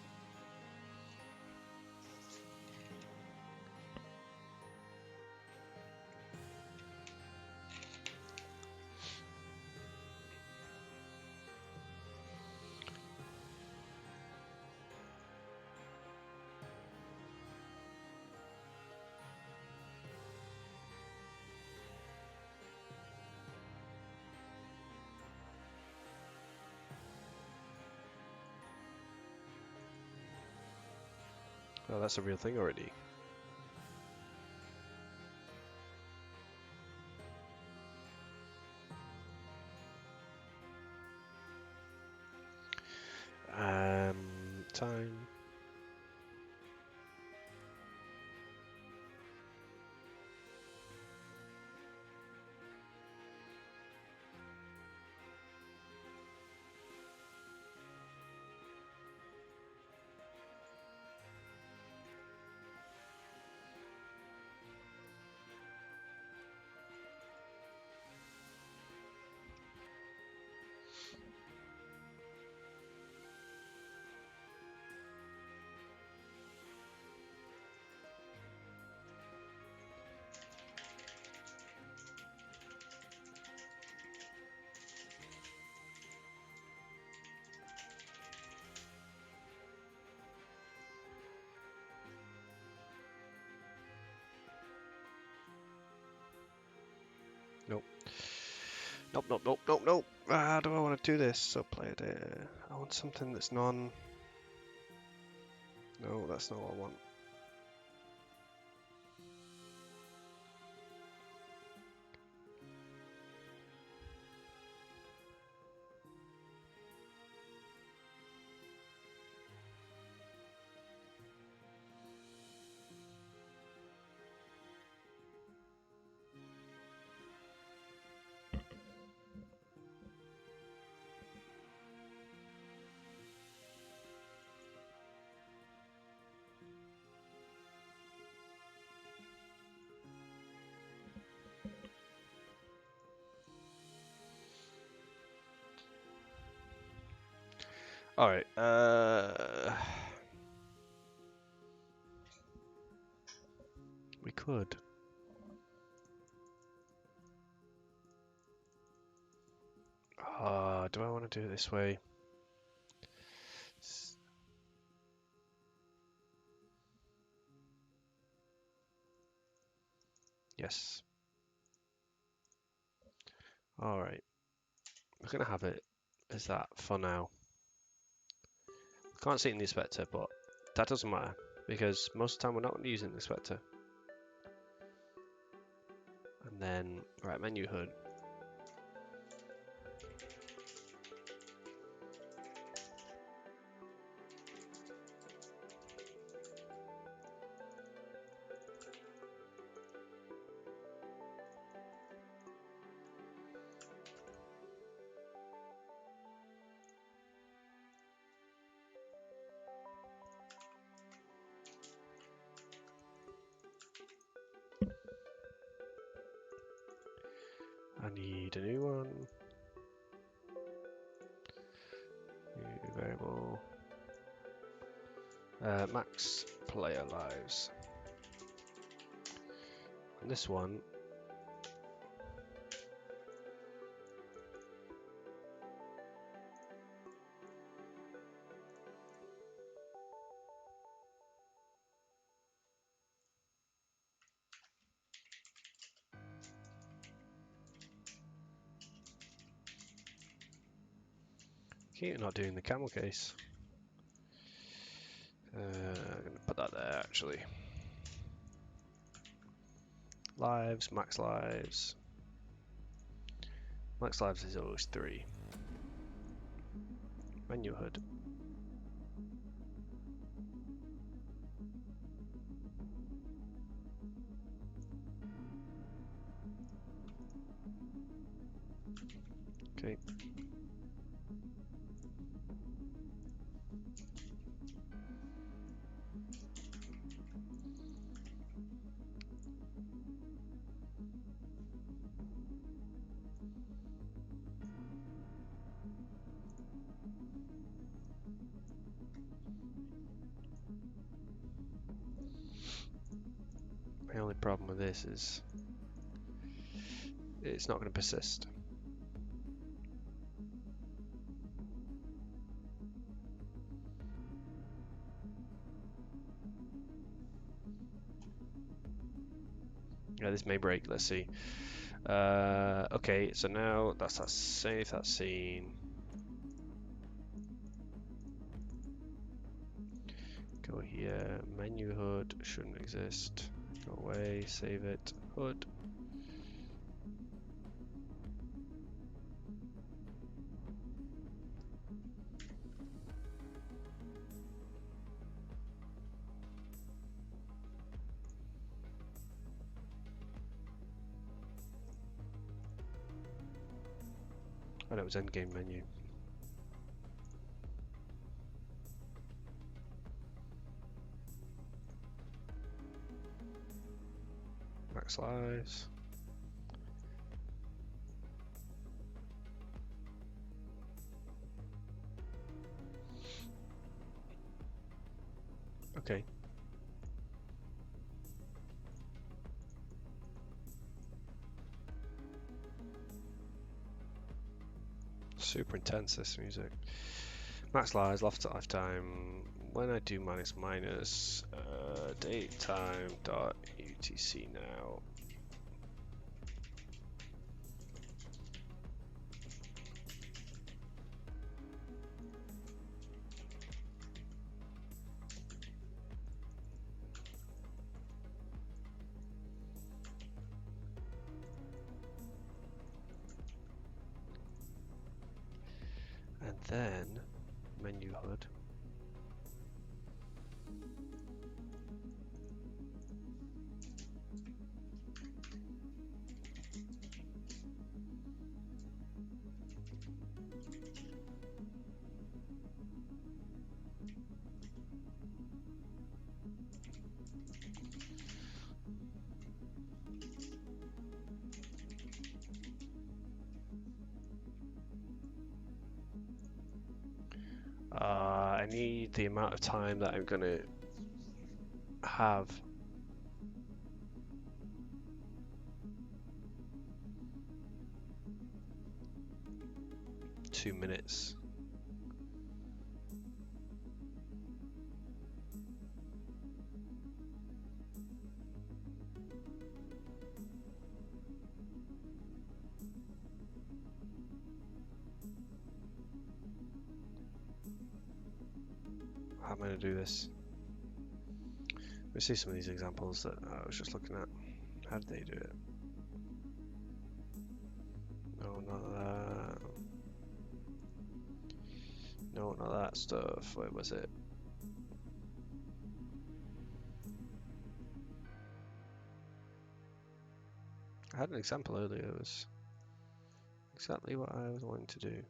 Oh, that's a real thing already. Time. Nope. Nope, nope, nope, nope, nope. How do I want to do this? So play it. I want something that's non. No, that's not what I want. All right. We could. Do I want to do it this way? Yes. All right. We're gonna have it as that for now. Can't see it in the inspector, but that doesn't matter because most of the time we're not using the inspector. And then, right, menu HUD. need a new one. New variable. Max player lives. And this one. Keep not doing the camel case. I'm going to put that there actually. Lives, max lives. Max lives is always 3. Menu HUD. Okay. My only problem with this is it's not going to persist. Yeah, this may break. Let's see. Okay, so now that's that save that scene. Go here. Menu HUD shouldn't exist. Go away. Save it. HUD. Oh, that was endgame menu. Max lives. Okay. Super intense, this music. Max lives, lifetime. When I do minus, date time dot UTC now. And then menu HUD. I need the amount of time that I'm gonna have. 2 minutes. How am I going to do this? Let's see some of these examples that I was just looking at. How did they do it? No, not that. No, not that stuff. Where was it? I had an example earlier. It was exactly what I was wanting to do.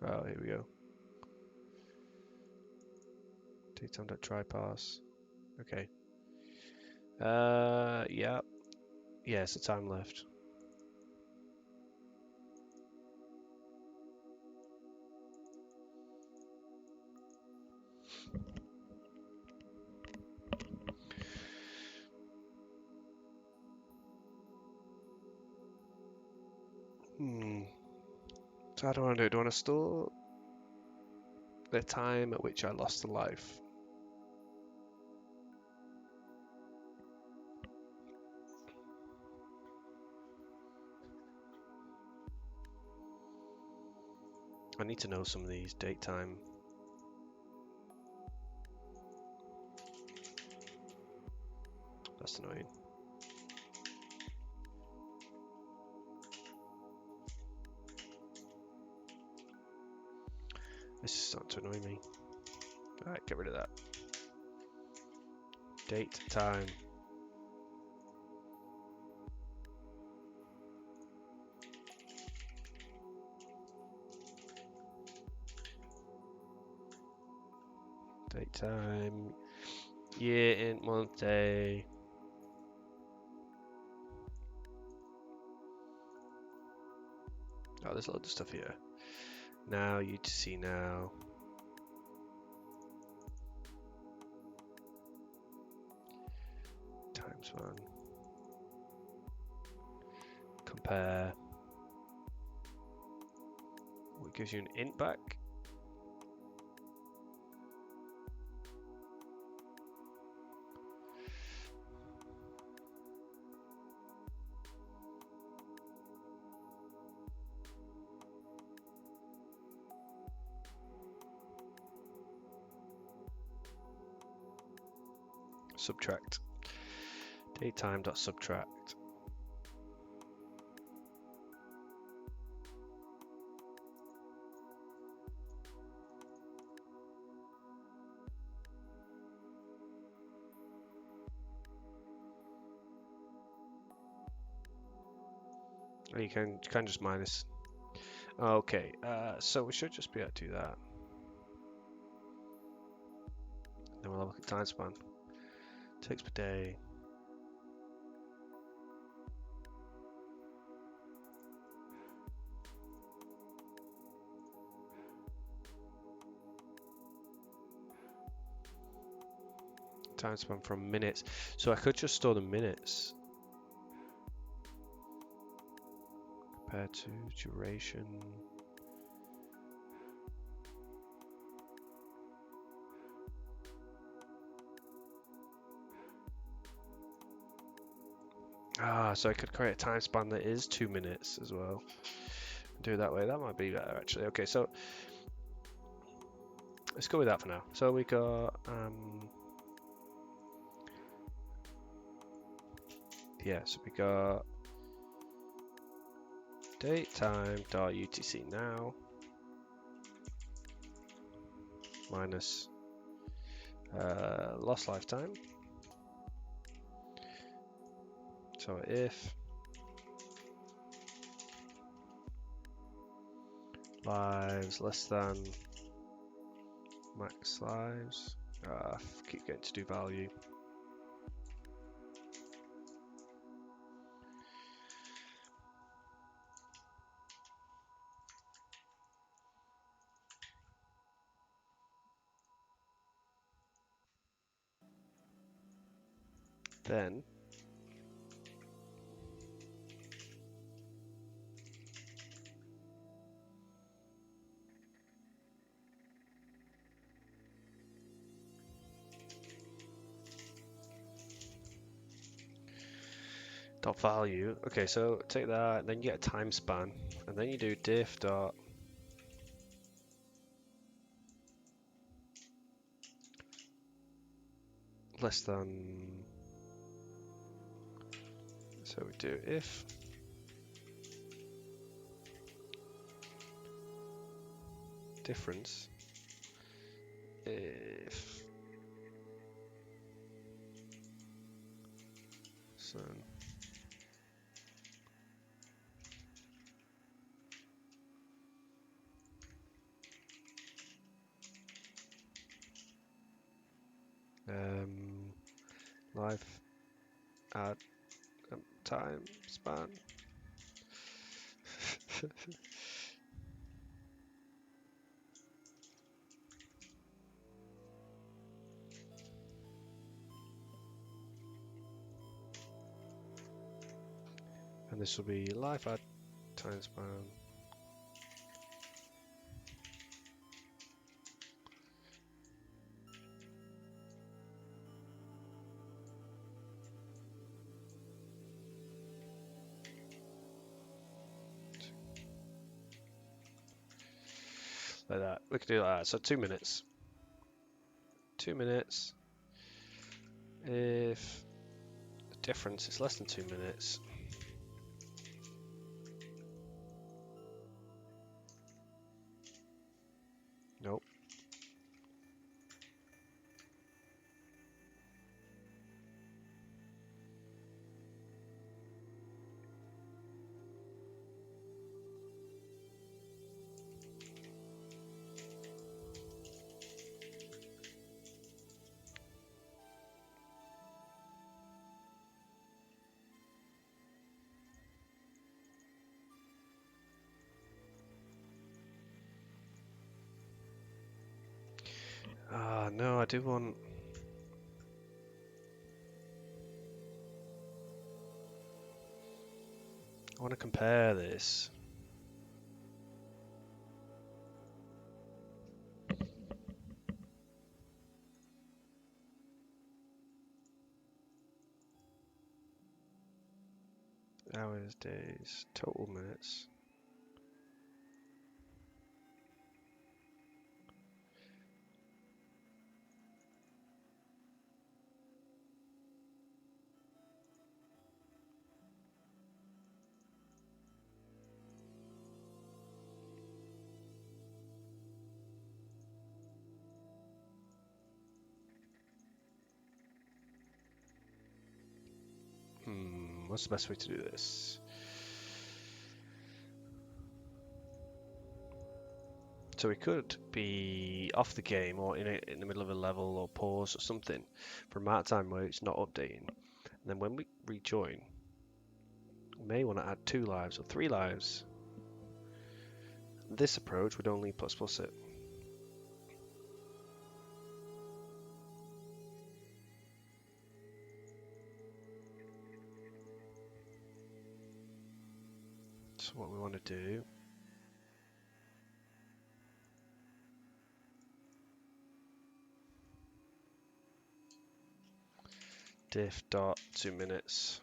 Oh, here we go. Datetime.tryparse. Okay. Yeah. Yeah, it's the time left. So how do I want to do it? Do I want to store the time at which I lost the life? I need to know some of these date time. That's annoying. This is starting to annoy me. Alright, get rid of that. Date time. Date time. Year, int, month, day. Oh, there's loads of stuff here. Now, UTC now. Time span. Compare. What gives you an int back? Subtract. Datetime.subtract. Oh, you can just minus. Okay, so we should just be able to do that. Then we'll look at time span. Ticks per day. Time span from minutes. So I could just store the minutes. Compared to duration. So I could create a time span that is 2 minutes as well. Do it that way. That might be better actually. Okay, so let's go with that for now. So we got so we got date time dot UTC now minus lost lifetime. So if lives less than max lives, keep getting to do value. Then dot value. Okay, so take that, then you get a time span, and then you do diff dot less than. So we do if difference if so Live add time span. And this will be live add time span. Like that. We could do that. So 2 minutes. 2 minutes. If the difference is less than 2 minutes, nope. Ah, no, I do want. I want to compare this. Hours, days, total minutes. What's the best way to do this? So we could be off the game or in the middle of a level or pause or something for a amount of time where it's not updating. And then when we rejoin, we may want to add 2 lives or 3 lives. This approach would only plus it. So what we want to do, diff dot 2 minutes.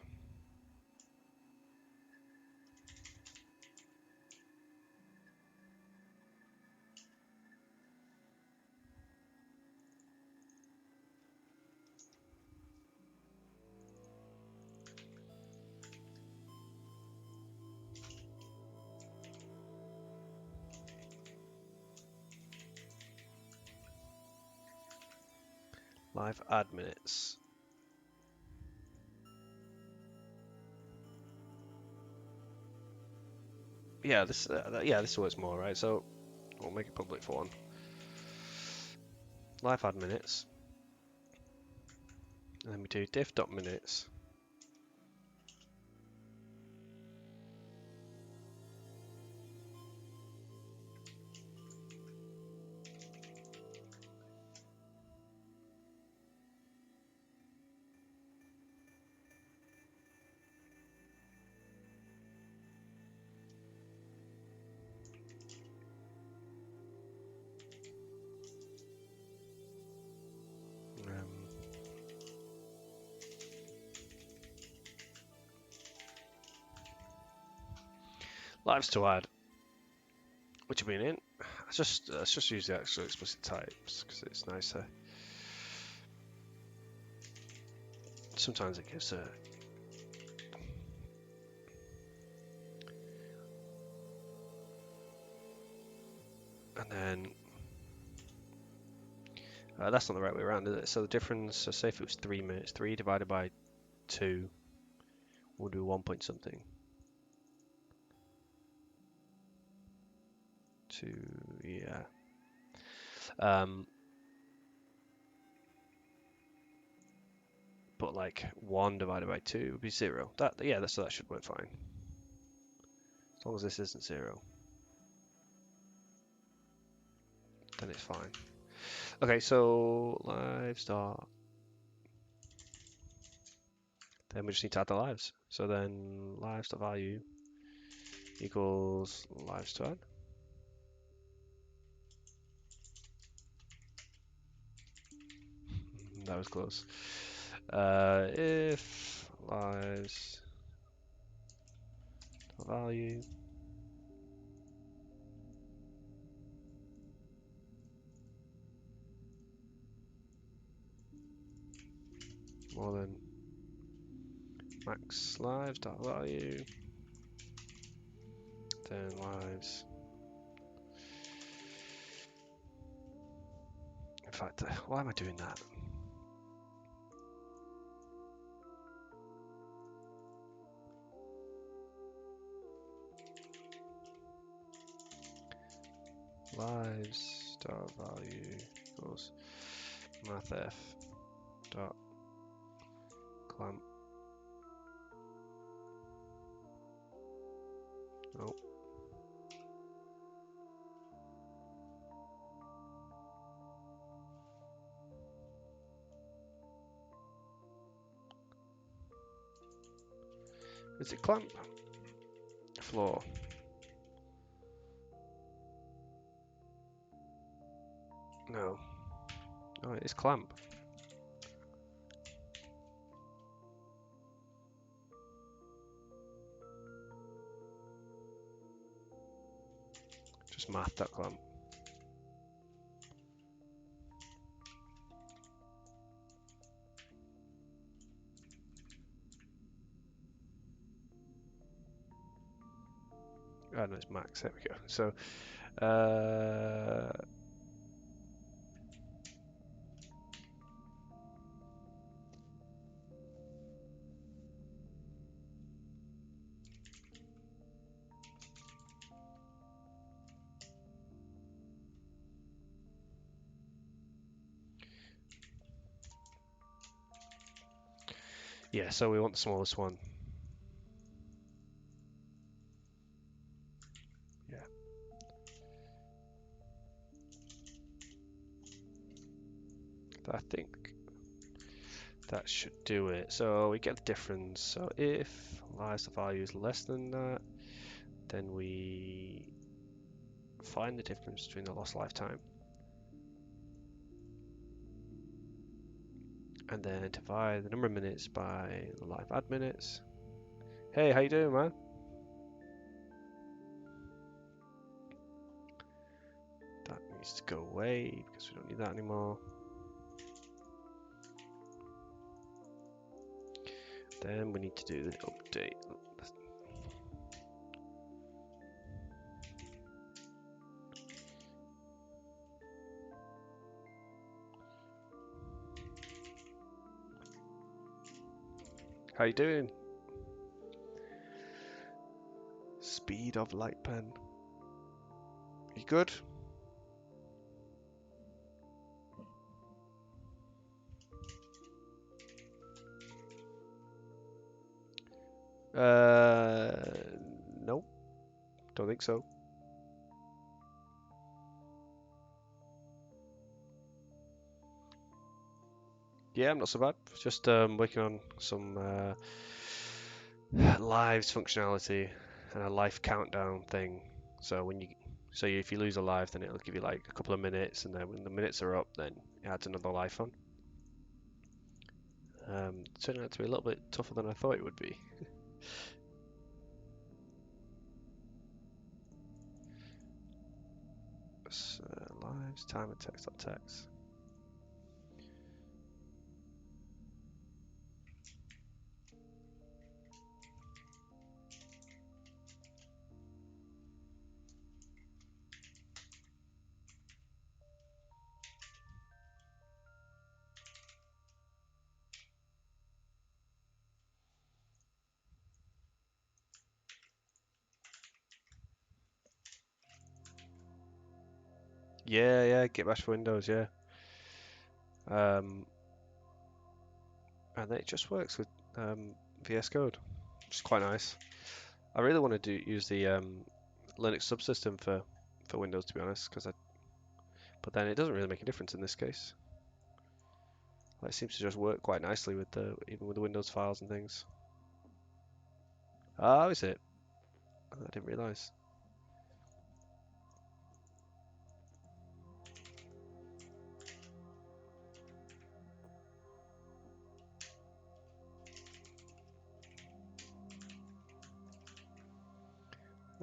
Live add minutes. Yeah, this works more, right? So we'll make it public for one. Live add minutes. And then we do diff dot minutes. Lives to add. Which have been in. Let's just use the actual explicit types because it's nicer. Sometimes it gives a. And then that's not the right way around, is it? So the difference, so say if it was 3 minutes, 3 divided by 2 will do 1 point something. 2, yeah. but like 1 divided by 2 would be 0. So that should work fine. As long as this isn't 0, then it's fine. Okay, so live start. Then we just need to add the lives. So then lives.value equals lives to add. That was close. If lives value more than max lives dot value, then lives. In fact, why am I doing that? Lives dot value equals mathf dot clamp. Oh. Is it clamp? Floor. No. No, it is clamp. Just math.clamp. Oh no, it's max. There we go. So, yeah, so we want the smallest one. Yeah. I think that should do it. So we get the difference. So if lives to value is less than that, then we find the difference between the lost lifetime. And then divide the number of minutes by the live add minutes. Hey, how you doing, man? That needs to go away because we don't need that anymore. Then we need to do the update. How you doing? Speed of light pen. You good? Nope. Don't think so. Yeah, I'm not so bad. Just working on some lives functionality and a life countdown thing. So if you lose a life, then it'll give you like a couple of minutes, and then when the minutes are up, then it adds another life on. Turning out to be a little bit tougher than I thought it would be. So, lives, timer, text. Yeah, Git bash for Windows, yeah. And and then it just works with VS Code, which is quite nice. I really want to use the Linux subsystem for Windows, to be honest, but then it doesn't really make a difference in this case. It seems to just work quite nicely with even with the Windows files and things. Oh, is it? I didn't realise.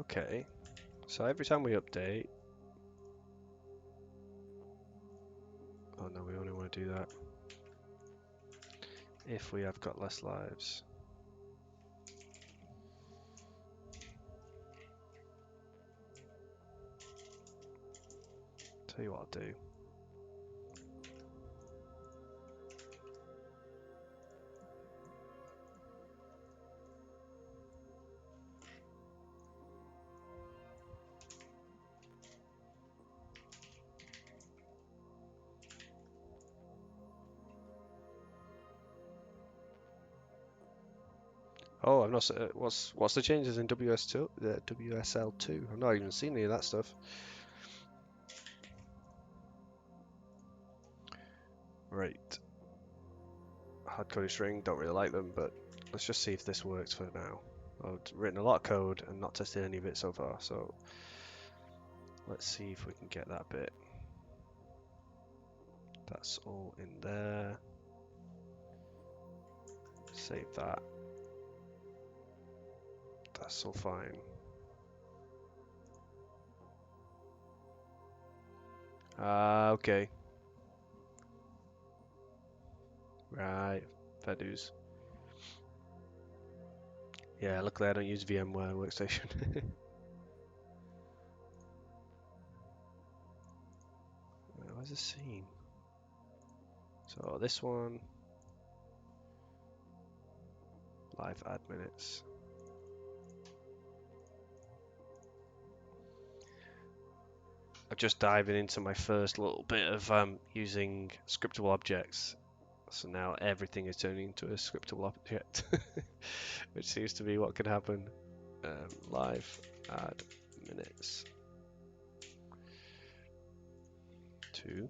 Okay, so every time we update... Oh no, we only want to do that if we have got less lives. Tell you what I'll do. Oh, I've not. What's the changes in WS2? The WSL2. I've not even seen any of that stuff. Right. Hard-coded string. Don't really like them, but let's just see if this works for now. I've written a lot of code and not tested any of it so far, so let's see if we can get that bit. That's all in there. Save that. That's all fine. Okay. Right. Fair dues. Yeah, luckily I don't use VMware Workstation. Where's the scene? So this one, live add minutes. I'm just diving into my first little bit of using scriptable objects. So now everything is turning into a scriptable object, which seems to be what could happen. Live add minutes. 2.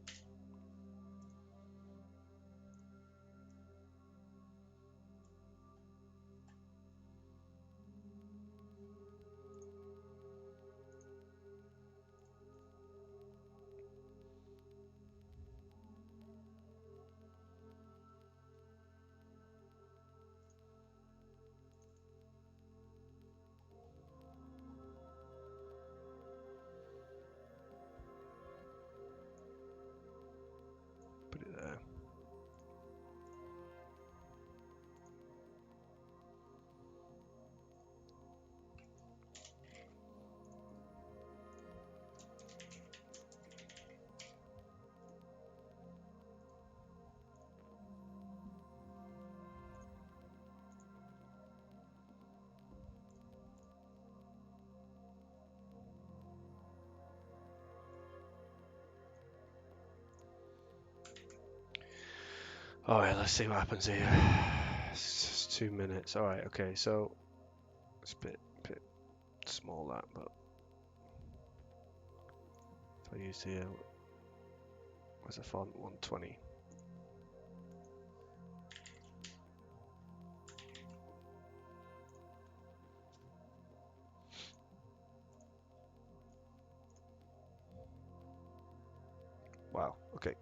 Put it there. Alright, let's see what happens here. It's just 2 minutes. Alright, okay, so it's a bit small that, but if I use the what's the font? 120. Wow, okay.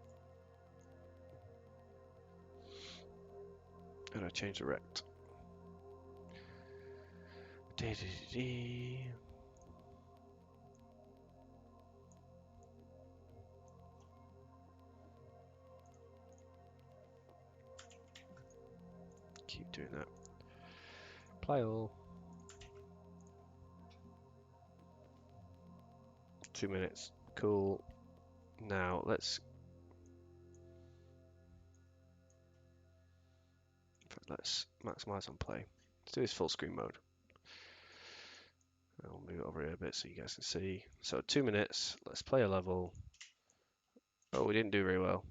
And I change the rect. Keep doing that. Apply all. 2 minutes. Cool. Now let's maximize on play. Let's do this full screen mode. I'll move it over here a bit so you guys can see. So 2 minutes. Let's play a level. Oh, we didn't do very well.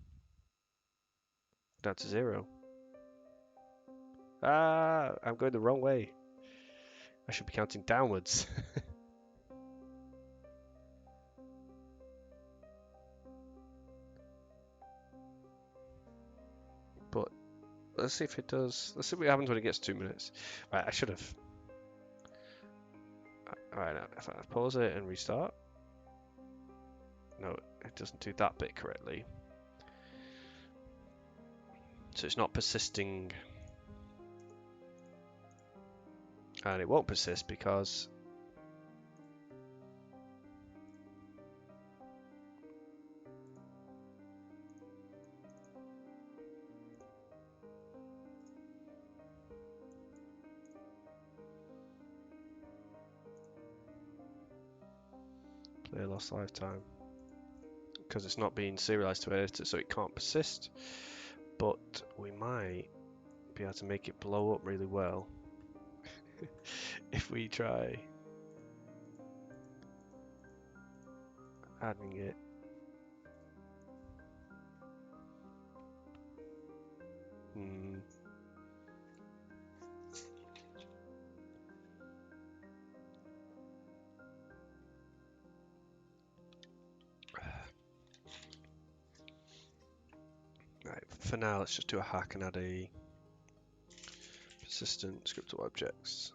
Down to 0. Ah, I'm going the wrong way. I should be counting downwards. But let's see if it does. Let's see what happens when it gets 2 minutes. Right, I should have. Alright, now if I pause it and restart. No, it doesn't do that bit correctly. So it's not persisting. And it won't persist because player lost lifetime. Because it's not being serialized to editor, so it can't persist. But we might be able to make it blow up really well if we try adding it. Hmm. Right, for now, let's just do a hack and add a persistent scriptable objects.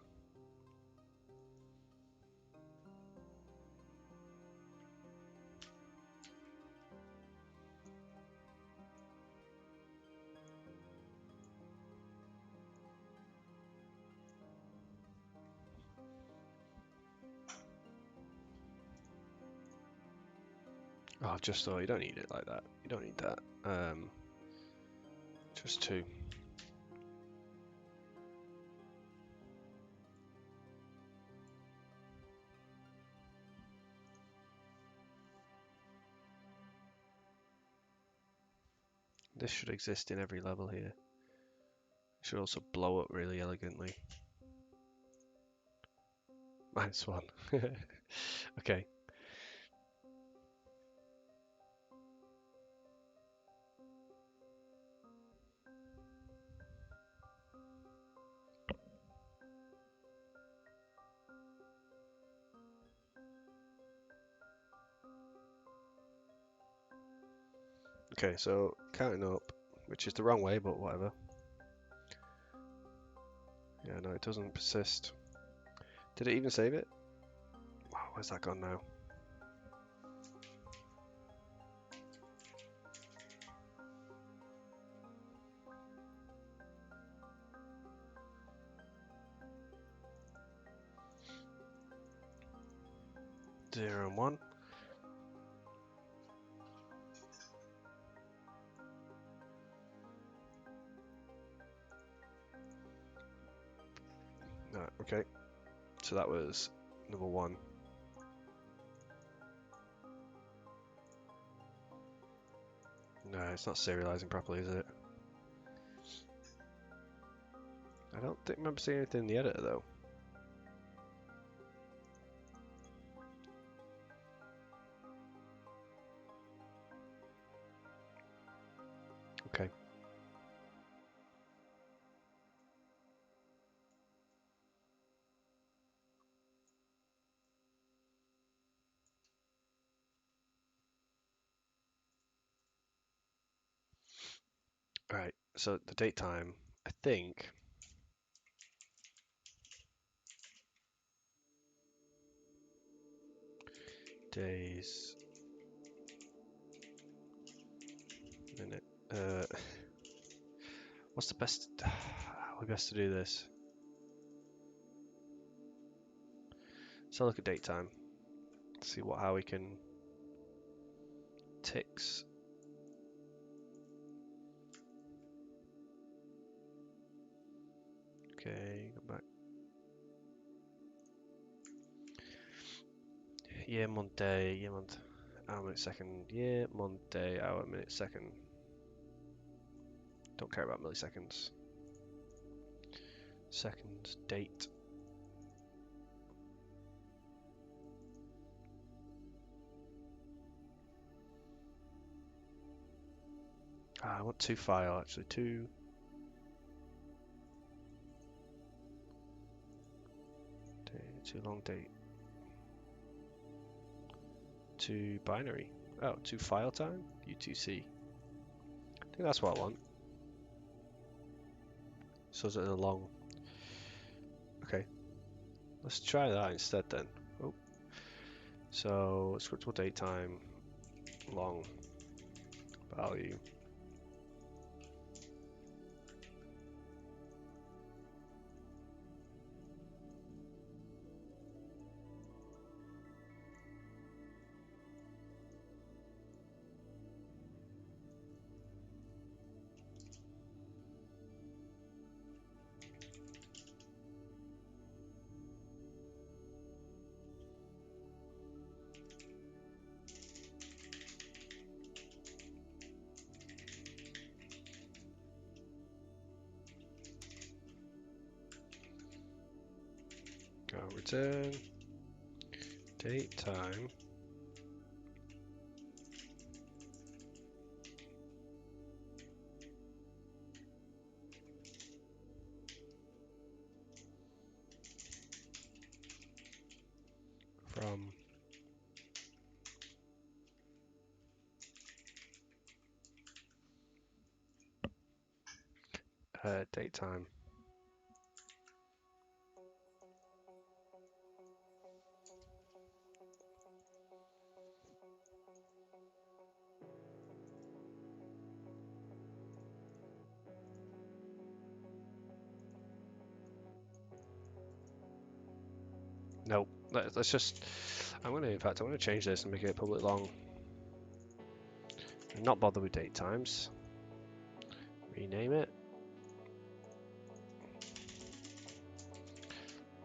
Oh, just so you don't need it like that. You don't need that. Just two. This should exist in every level here. It should also blow up really elegantly. -1. Okay. Okay, so counting up, which is the wrong way, but whatever. Yeah, no, it doesn't persist. Did it even save it? Wow, where's that gone now? Zero and one. No, okay. So that was number one. No, it's not serializing properly, is it? I don't remember seeing anything in the editor though. Okay. Alright, so the date time, I think. Days. Minute. What's the best? How are we best to do this? So look at date time. See how we can ticks. Okay, go back. Year, month, day, year, month, hour, minute, second, year, month, day, hour, minute, second. Don't care about milliseconds. Seconds, date. I want two file actually, two. to long date, to binary. Oh, to file time, UTC. I think that's what I want. So is it a long? Okay, let's try that instead then. Oh, so scriptable date time, long value. Go return date time. From date time. Nope. Let's just. In fact, I'm gonna change this and make it public long. And not bother with date times. Rename it.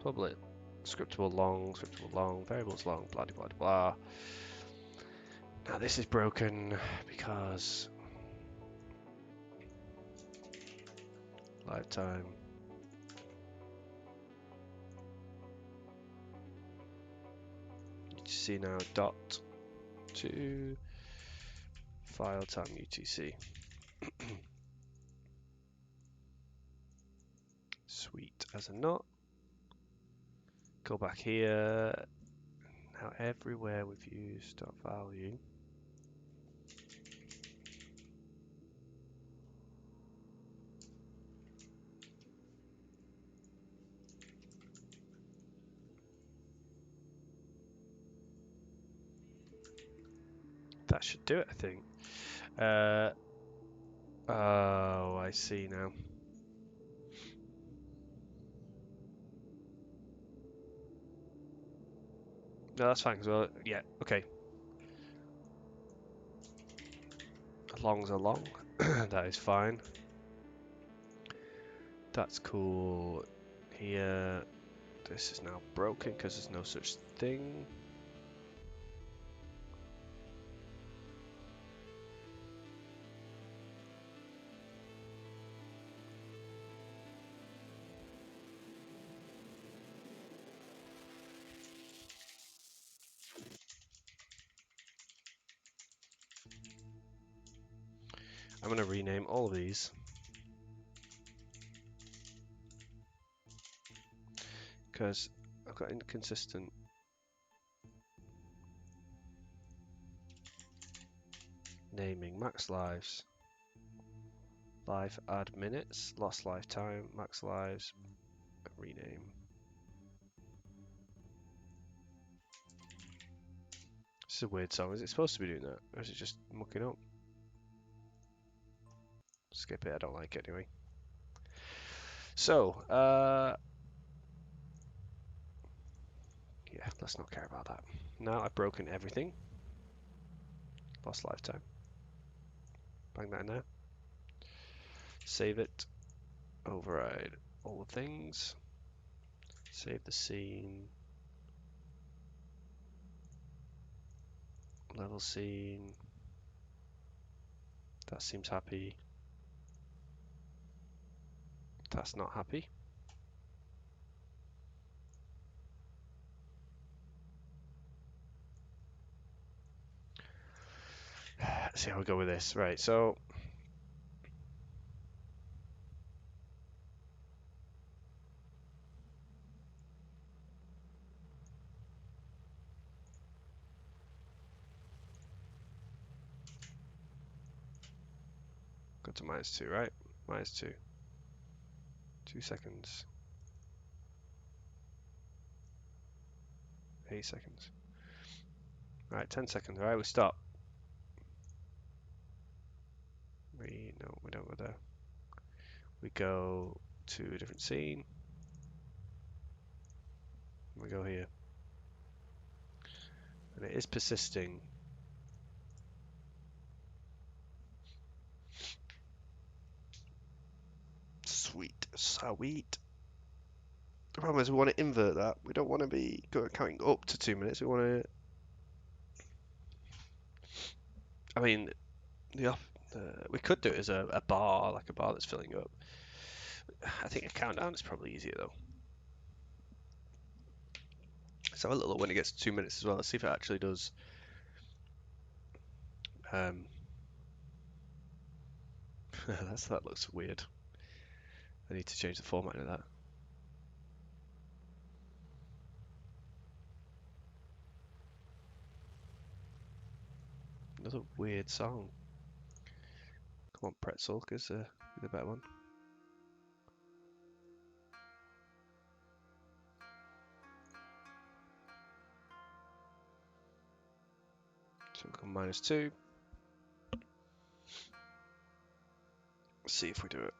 Public. Scriptable long, variables long, blah blah blah. Now this is broken because lifetime. You see now dot to file time UTC. Sweet as a nut. Go back here. Now everywhere we've used dot value. That should do it, I think. Oh, I see now. No, that's fine. Well, yeah, okay. Longs are long. That is fine. That's cool. Here, this is now broken because there's no such thing. I'm going to rename all of these because I've got inconsistent naming. Max lives, life add minutes, lost lifetime, max lives, rename. This is a weird song. Is it supposed to be doing that, or is it just mucking up? Skip it. I don't like it anyway. So, yeah, let's not care about that. Now I've broken everything. Lost lifetime. Bang that in there. Save it. Override all the things. Save the scene. Level scene. That seems happy. That's not happy. Let's see how we go with this. Right, so Go to -2, right? -2. 2 seconds. 8 seconds. Right, 10 seconds. Right, we stop. No, we don't go there. We go to a different scene. We go here. And it is persisting. Sweet. Sweet. The problem is we want to invert that. We don't want to be counting up to 2 minutes. We want to... I mean, we could do it as a bar, like a bar that's filling up. I think a countdown is probably easier though. Let's have a little look when it gets to 2 minutes as well. Let's see if it actually does. That looks weird. I need to change the format of that. Another weird song. Come on, Pretzel, is the better one. So we'll go -2. Let's see if we do it.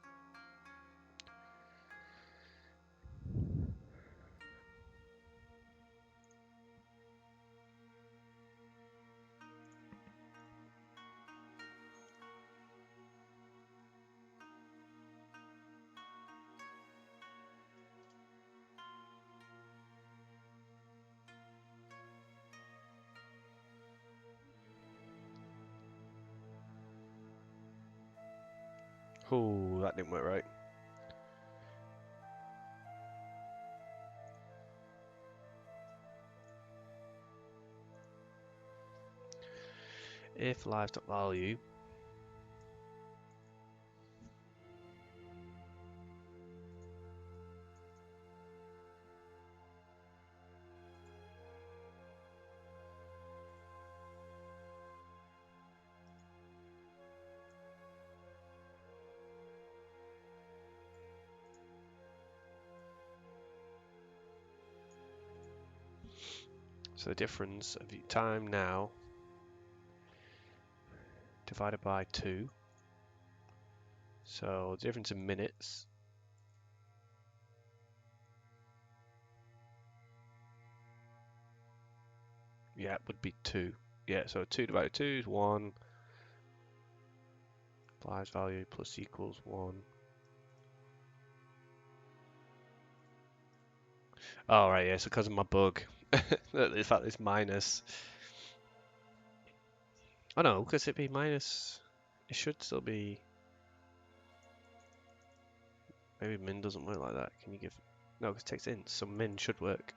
Oh, that didn't work right. If live.value so the difference of time now divided by 2. So the difference in minutes. Yeah, it would be 2. Yeah, so 2 divided by 2 is 1. Live value plus equals 1. Oh, right, yeah, so because of my bug. In fact, it's minus. Oh no, because it'd be minus. It should still be. Maybe min doesn't work like that. Can you give. No, because it takes int, so min should work.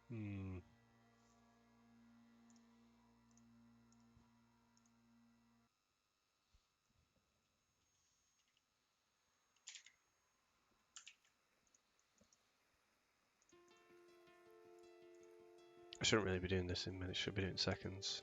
Hmm. I shouldn't really be doing this in minutes, should be doing seconds.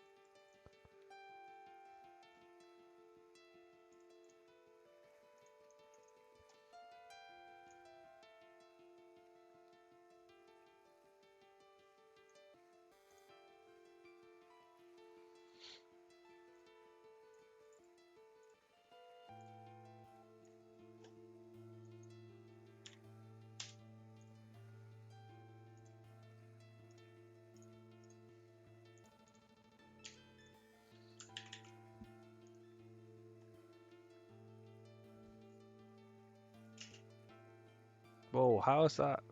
Whoa, how is that?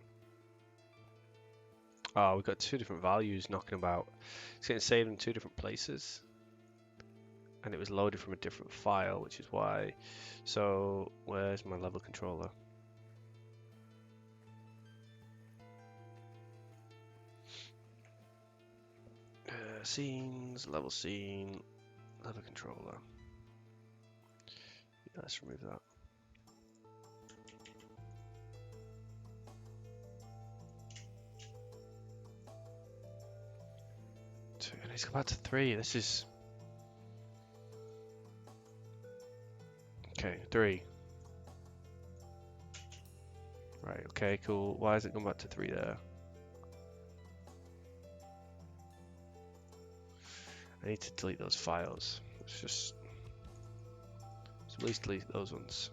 Oh, we've got two different values knocking about. It's getting saved in two different places. And it was loaded from a different file, which is why. So, where's my level controller? Scenes, level scene, level controller. Yeah, let's remove that. Two, and it's come back to 3. This is. Okay, 3. Right, okay, cool. Why has it gone back to 3 there? I need to delete those files. Let's at least delete those ones.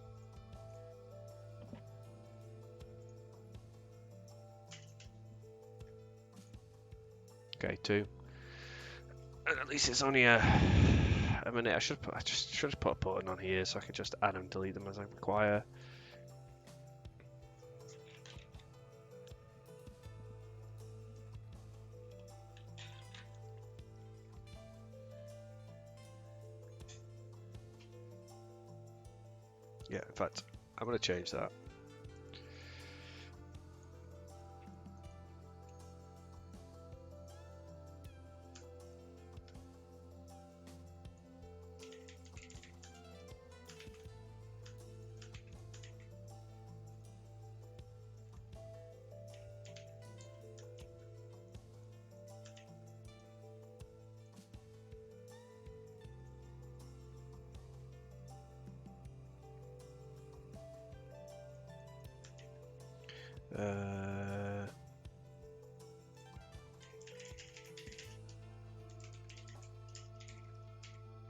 Okay, 2. And at least it's only a minute. I should have put a button on here so I could just add and delete them as I require. Yeah, in fact, I'm going to change that.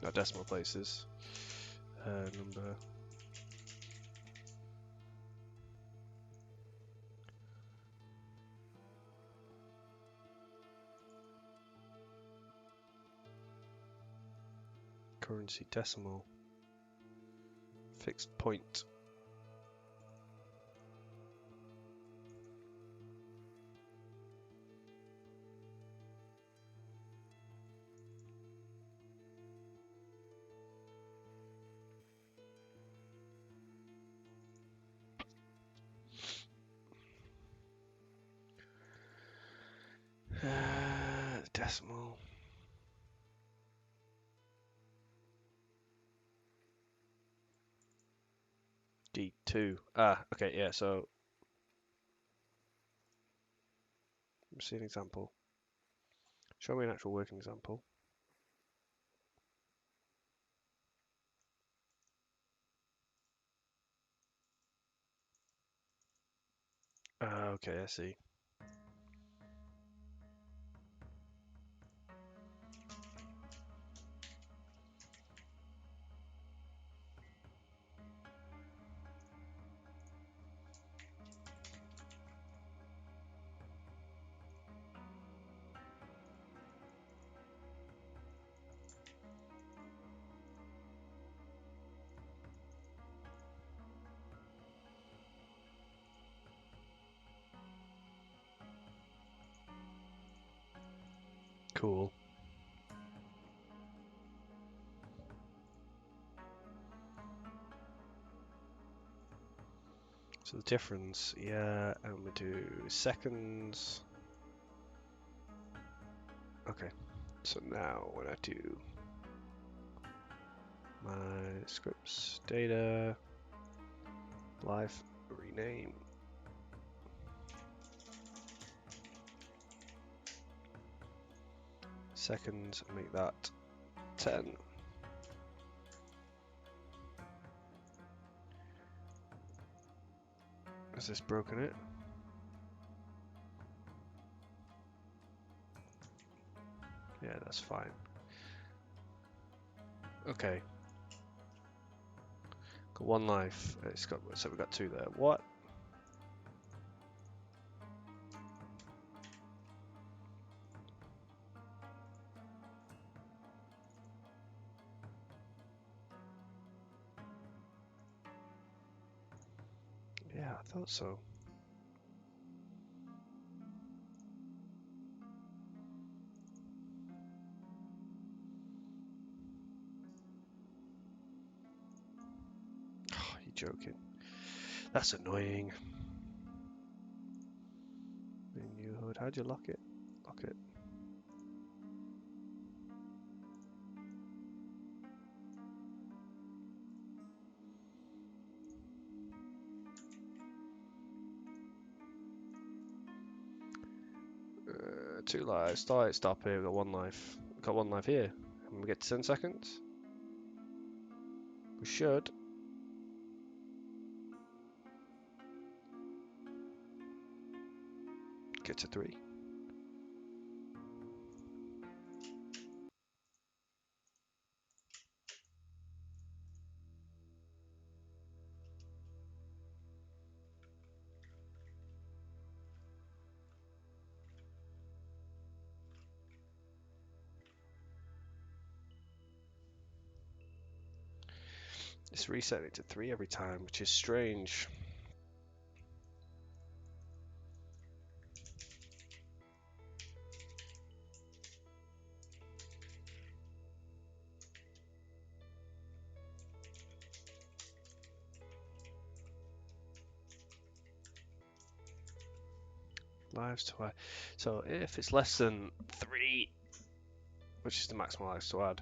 Not decimal places. Number. Currency decimal. Fixed point. Decimal. D2. Okay, yeah, so let's see an example. Show me an actual working example. Okay, I see. Cool. So the difference, yeah, and we do seconds. Okay, so now when I do my scripts, data, live, rename, seconds, make that 10. Has this broken it? Yeah, that's fine. Okay. Got 1 life. It's got, so we've got 2 there. What? Yeah, I thought so. joking. That's annoying. New HUD. How'd you lock it? Lock it. Two lives. Stop here. We've got one life. We've got one life here. And we get to 10 seconds. We should. Get to 3. It's resetting it to 3 every time, which is strange. Lives to add. So if it's less than 3, which is the maximum lives to add,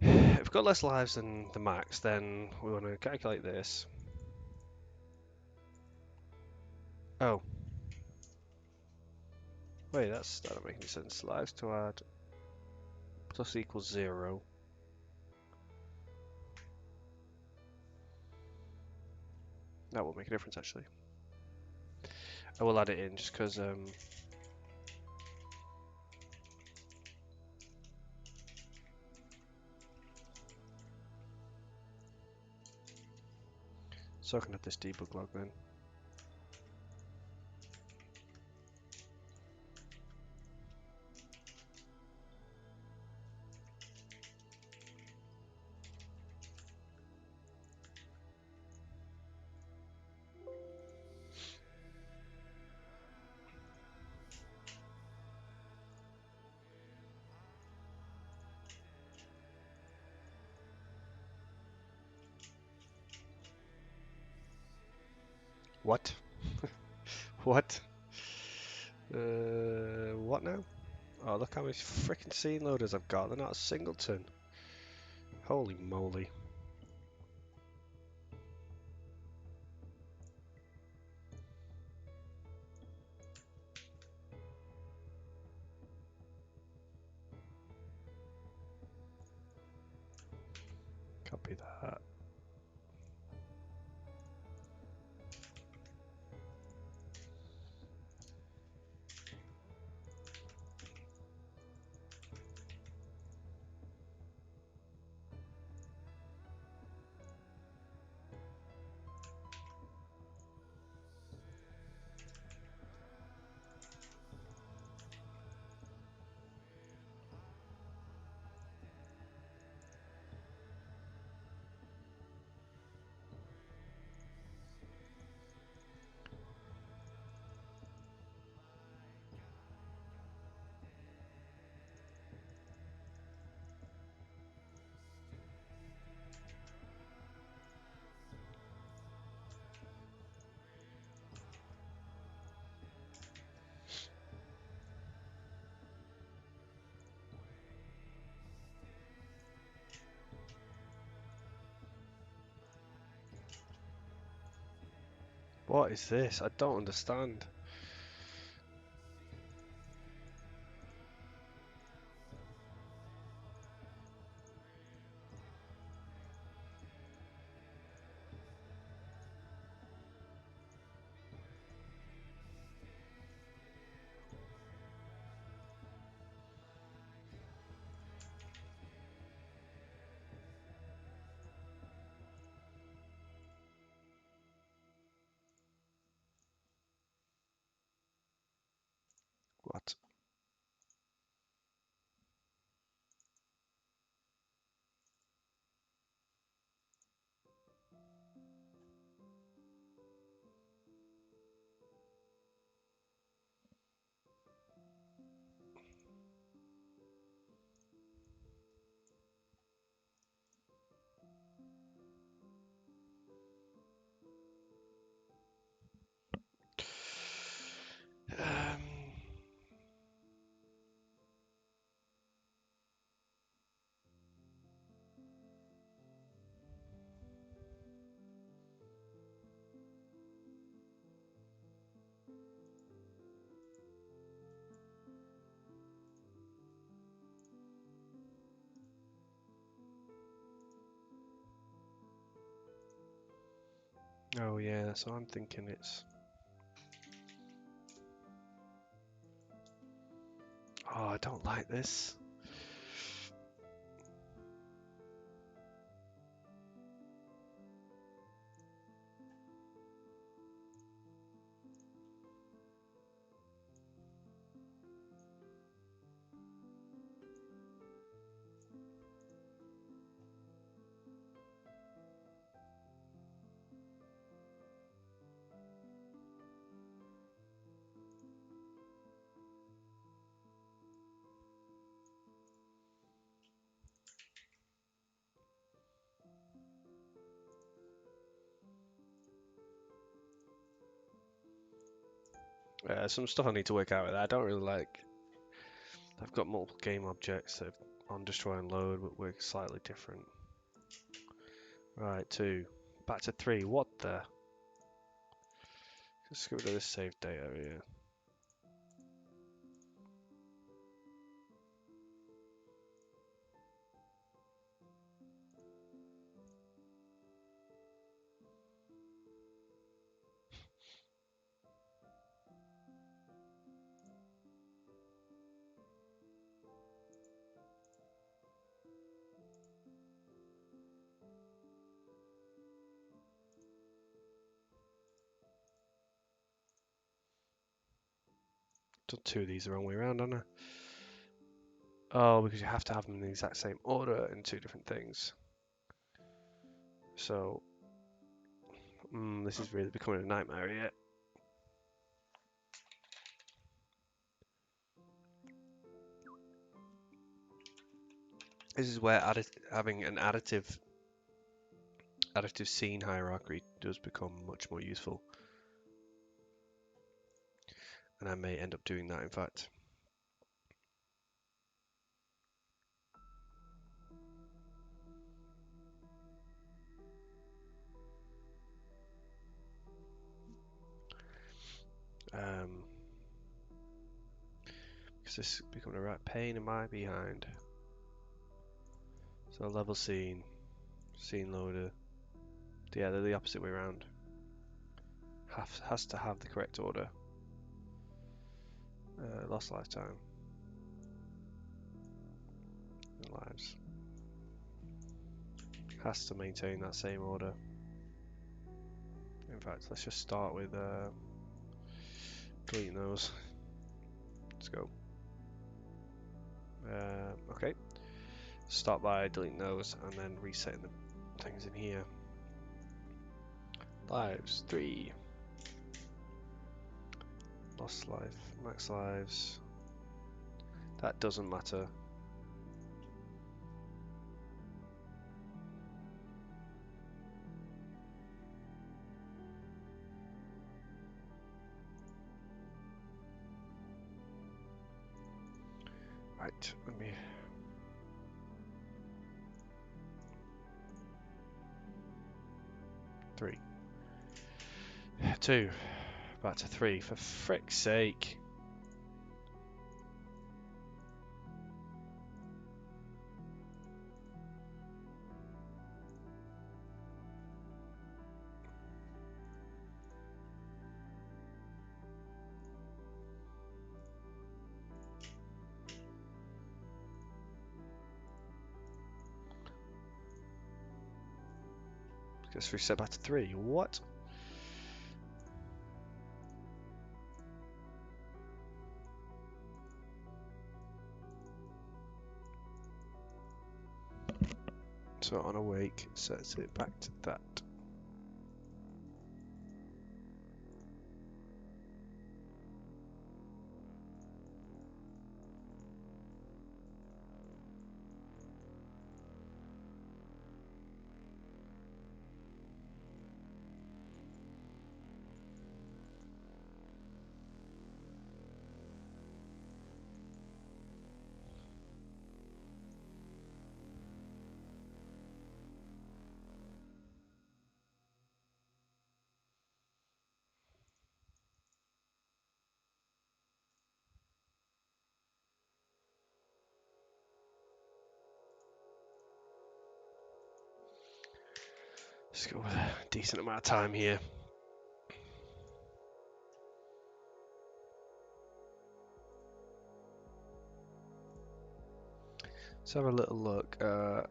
if we've got less lives than the max, then we want to calculate this. Oh. Wait, that don't make any sense. Lives to add plus equals 0. That will make a difference, actually. I will add it in just because so I can have this debug log then. What? What? What now? Oh, look how many freaking scene loaders I've got. They're not a singleton. Holy moly. Copy that. What is this? I don't understand. What? Oh yeah, so I'm thinking it's... Oh, I don't like this. Some stuff I need to work out with that. I don't really like... I've got multiple game objects that on destroy and load but work slightly different. Right, 2. Back to 3. What the? Just get rid of this save data here. Done 2 of these the wrong way around, haven't I? Oh, because you have to have them in the exact same order in 2 different things. So, this is really becoming a nightmare here. This is where having an additive scene hierarchy does become much more useful. And I may end up doing that, in fact. Because this is becoming a right pain in my behind. So level scene, scene loader. Yeah, they're the opposite way around. Has to have the correct order. Lost lifetime. And lives. Has to maintain that same order. In fact, let's just start with deleting those. Let's go. Okay. Start by deleting those and then resetting the things in here. Lives 3. Lost life, max lives. That doesn't matter. Right, let me... 3. 2. Back to 3. For frick's sake. Just reset back to 3. What? So on awake, sets it back to that. Let's go with a decent amount of time here. Let's have a little look at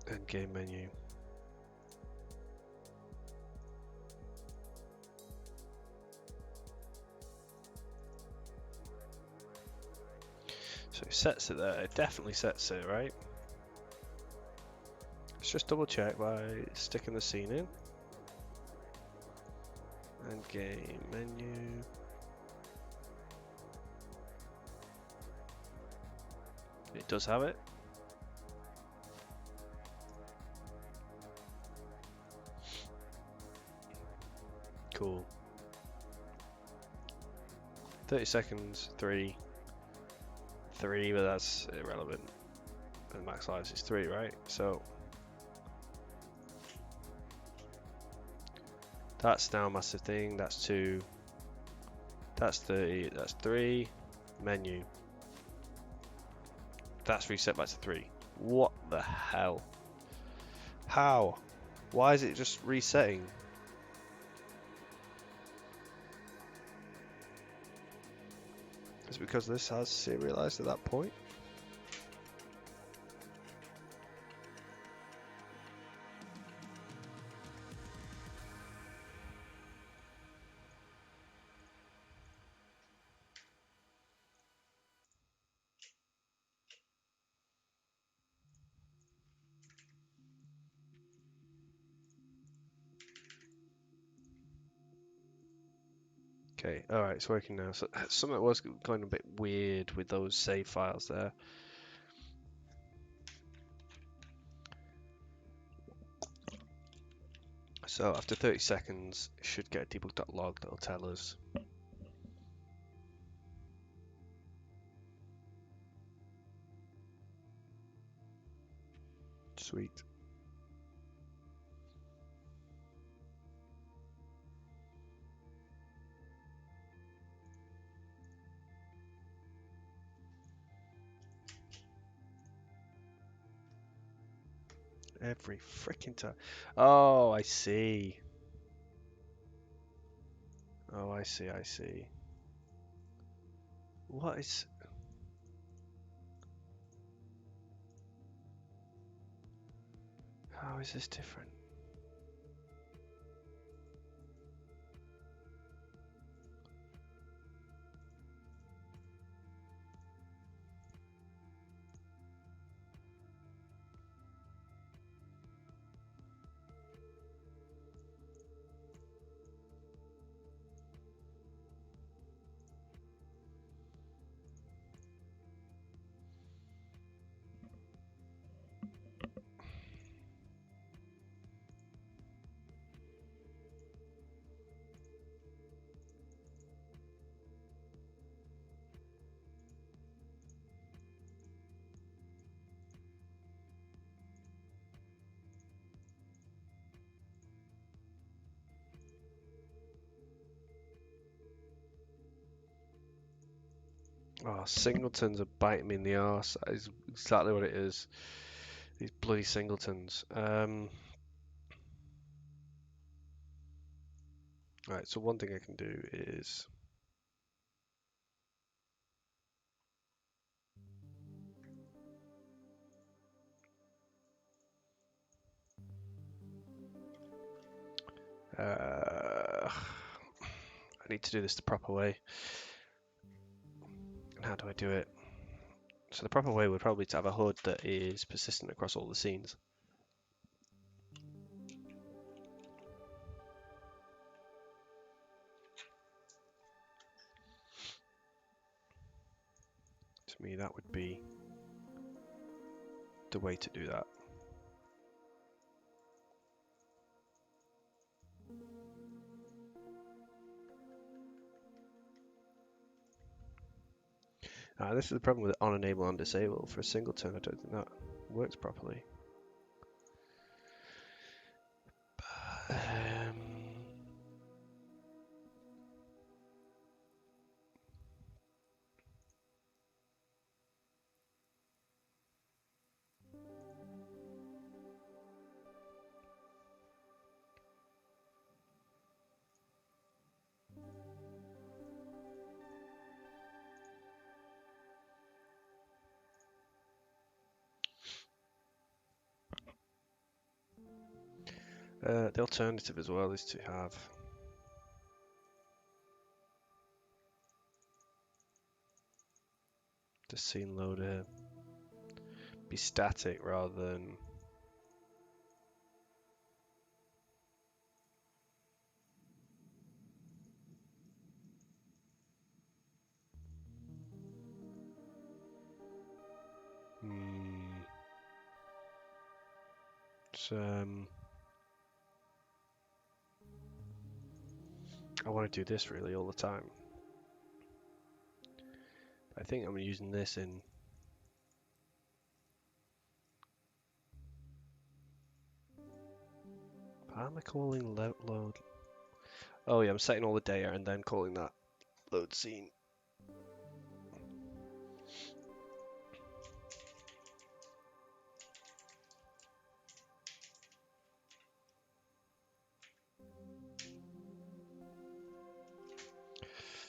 end game menu. So it sets it there. It definitely sets it, right? Let's just double check by sticking the scene in. End game menu. It does have it. Cool. 30 seconds, 3, but that's irrelevant. And max lives is 3, right? So that's now a massive thing. That's 2. That's 30. That's 3. Menu. That's reset back to 3. What the hell? How? Why is it just resetting? Is it because this has serialized at that point? Okay, alright, it's working now. So something was going a bit weird with those save files there. So after 30 seconds, it should get a debug.log that'll tell us. Sweet. Every freaking time. Oh, I see. Oh, I see, I see. What is... How is this different? Oh, singletons are biting me in the arse. That is exactly what it is. These bloody singletons. Right, so one thing I can do is... I need to do this the proper way. And how do I do it? So the proper way would probably to have a HUD that is persistent across all the scenes. To me, that would be the way to do that. This is the problem with on enable and disable. For a singleton, I don't think that works properly. The alternative as well is to have the scene loader be static rather than I want to do this really all the time. I think I'm using this in how am I calling load? Oh yeah, I'm setting all the data and then calling that load scene.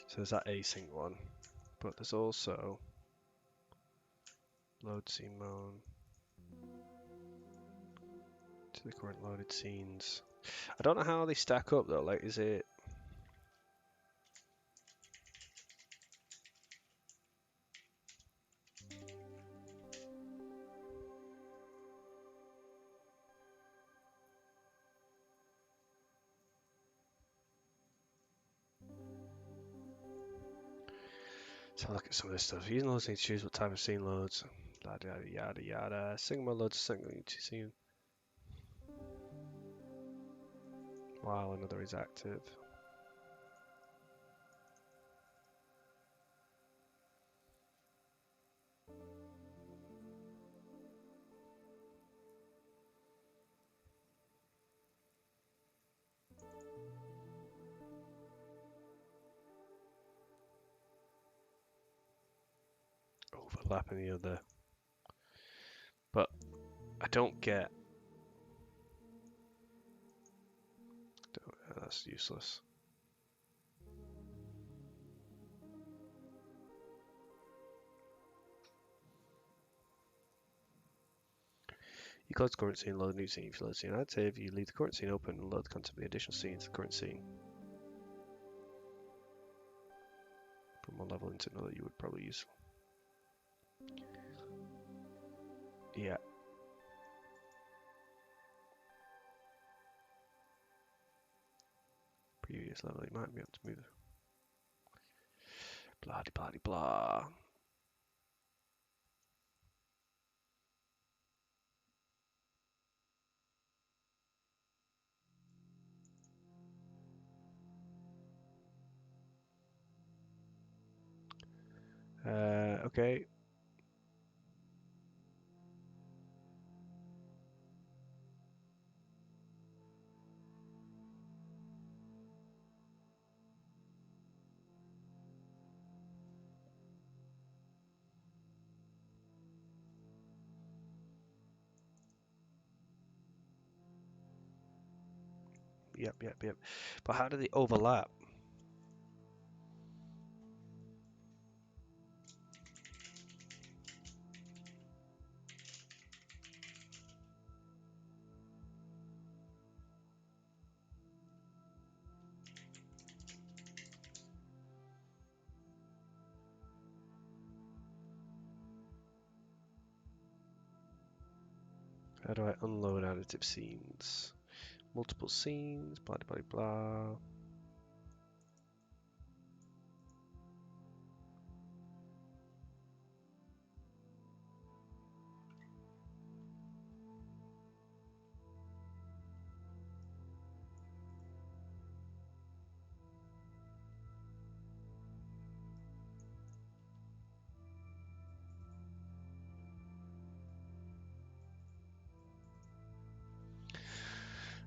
So there's that async one, but there's also load scene mode to the current loaded scenes. I don't know how they stack up though. Like, is it? So look at some of this stuff. Using load scenes, choose what type of scene loads. Yada yada yada yada. Sigma loads single to scene while another is active. Overlapping the other, but I don't get. That's useless. You close the current scene, load a new scene. If you load the scene active, you leave the current scene open and load the content of the additional scene to the current scene. From one level into another, you would probably use. Yeah. Previous level, you might be able to move. Blah de blah de blah. Okay. Yep. But how do they overlap? How do I unload additive scenes? Multiple scenes, blah blah blah.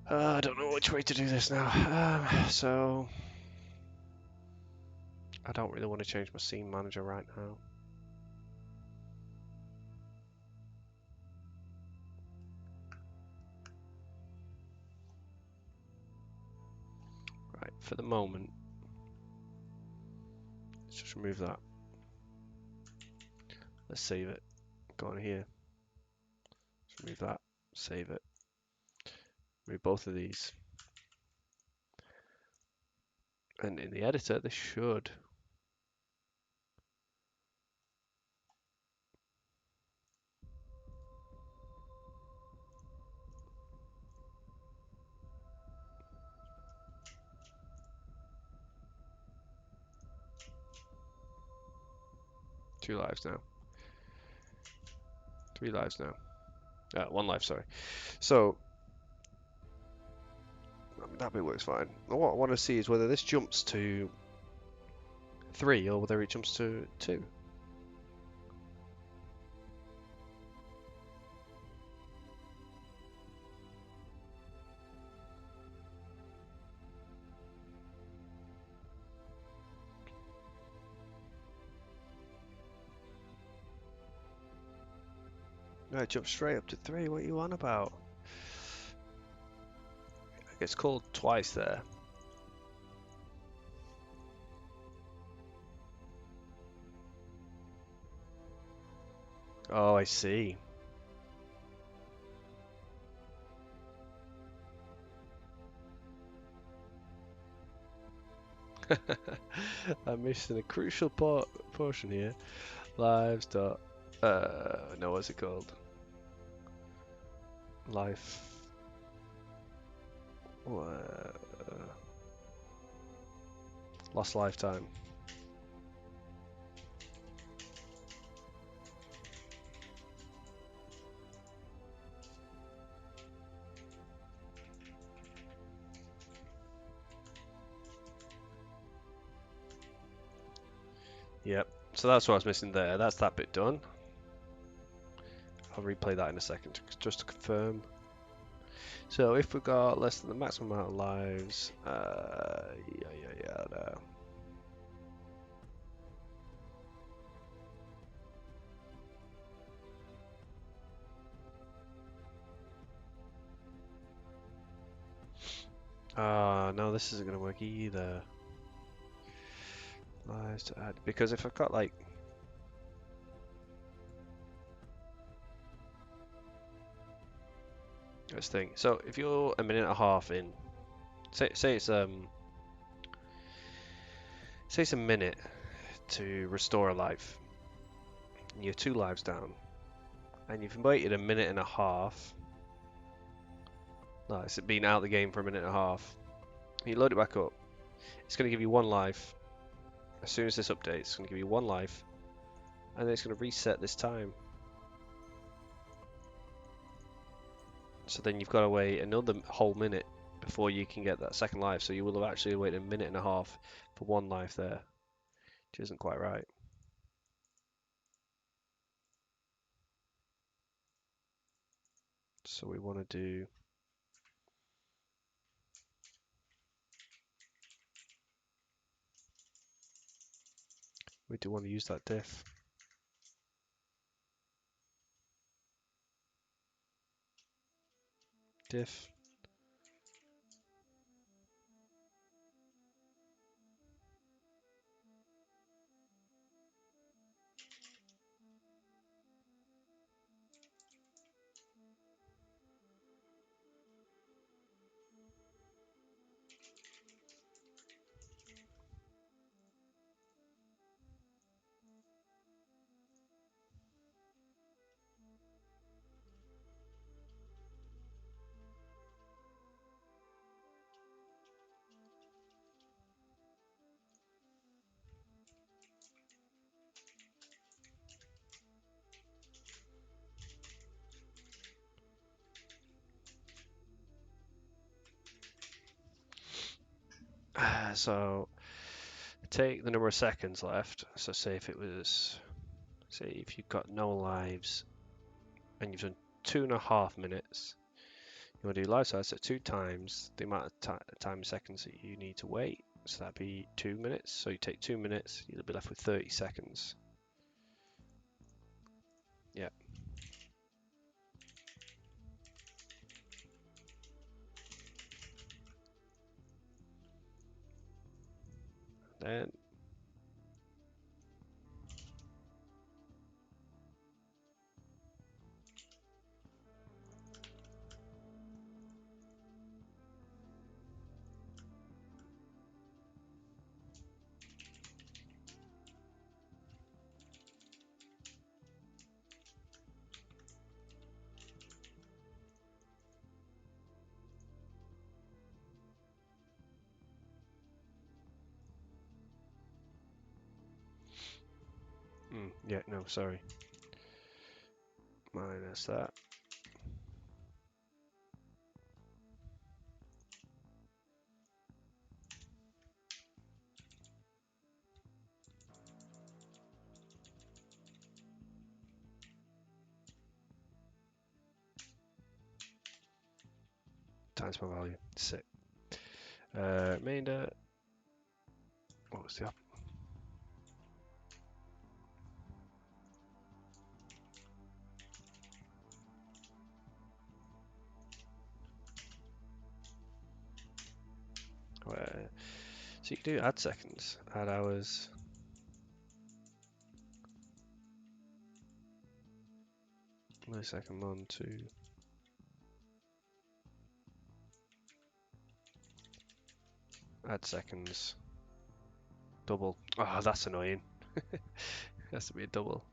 I don't know which way to do this now. So I don't really want to change my scene manager right now. Right, for the moment, let's just remove that. Let's save it. Go on here. Let's remove that. Save it. Move both of these. And in the editor, this should. Two lives now. 3 lives now. 1 life, sorry. So, that bit works fine. What I want to see is whether this jumps to 3 or whether it jumps to 2. No, it jumps straight up to 3. What are you on about? It's called twice there. Oh, I see. I'm missing a crucial portion here. Lives dot. No, what's it called? Life. Lost lifetime. Yep. So that's what I was missing there. That's that bit done. I'll replay that in a second just to confirm. So if we got less than the maximum amount of lives, no. No, this isn't going to work either. Lives to add, because if I've got like... Let's think. So if you're a minute and a half in, say it's a minute to restore a life, and you're 2 lives down, and you've waited a minute and a half. No, it's been out of the game for a minute and a half. You load it back up. It's going to give you 1 life. As soon as this updates, it's going to give you 1 life, and then it's going to reset this time. So then you've got to wait another whole minute before you can get that second life. So you will have actually waited a minute and a half for 1 life there, which isn't quite right. So we want to do... We do want to use that diff. Diff. So take the number of seconds left. So say if it was, say if you've got no lives and you've done 2.5 minutes, you want to do life size at 2 times the amount of time seconds that you need to wait. So that'd be 2 minutes. So you take 2 minutes, you'll be left with 30 seconds. Yeah. Then Yeah, no, sorry. Minus that. Times my value. Sick. Remainder. What was the up? Where? So you can do add seconds, add hours. Millisecond 1, 2. Add seconds. Double. Oh, that's annoying. Has to be a double.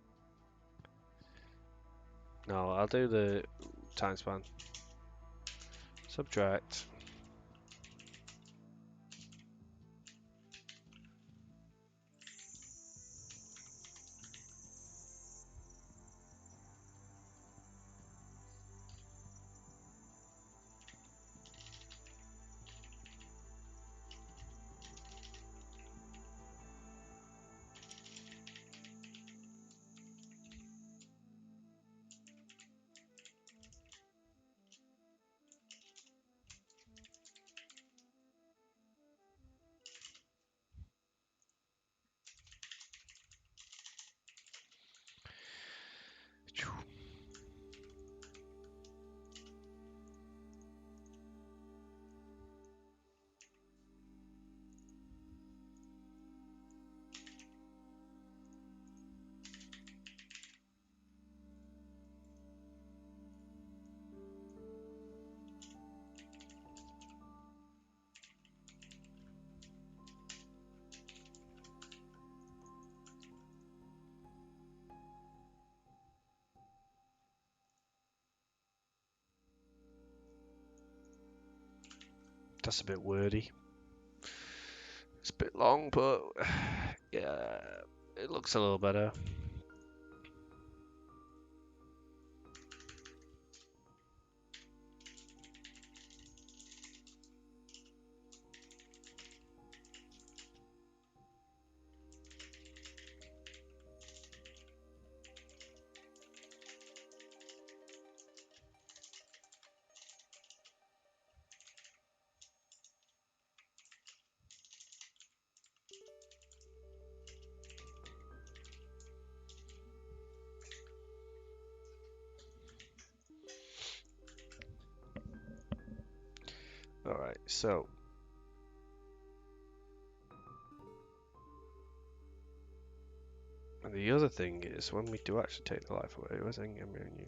No, I'll do the time span. Subtract. That's a bit wordy. It's a bit long, but yeah, it looks a little better. Alright, so and the other thing is when we do actually take the life away, where's in-game menu?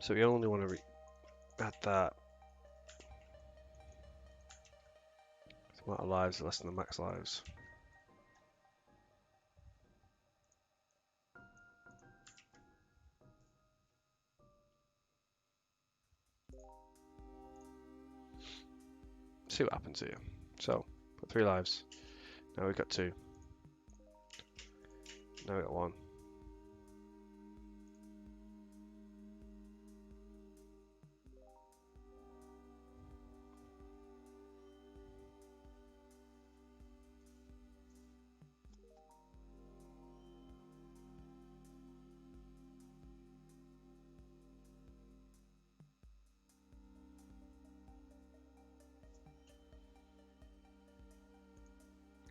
So we only want to add that. The amount of lives less than the max lives. See what happens here. So, got 3 lives. Now we've got 2. Now we've got 1.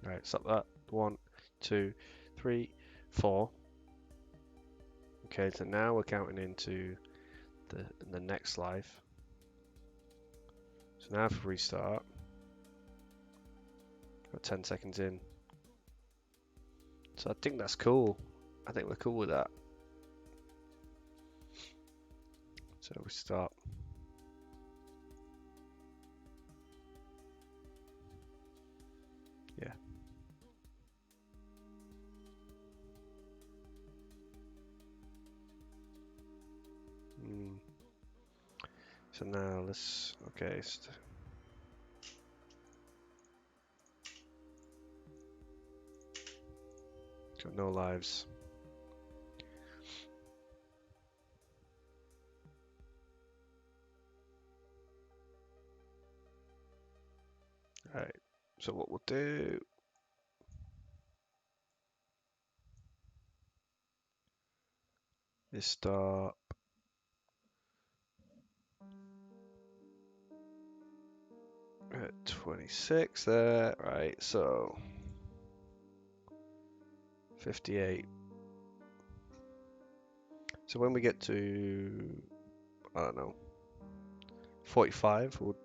Right, stop that. 1, 2, 3, 4. Okay, so now we're counting into the next life. So now if we restart, got 10 seconds in. So I think that's cool. I think we're cool with that. So we start. Yeah. So now let's, okay. Got no lives. Right. So what we'll do is start at 26 there, right? So 58. So when we get to, I don't know, 45, we'll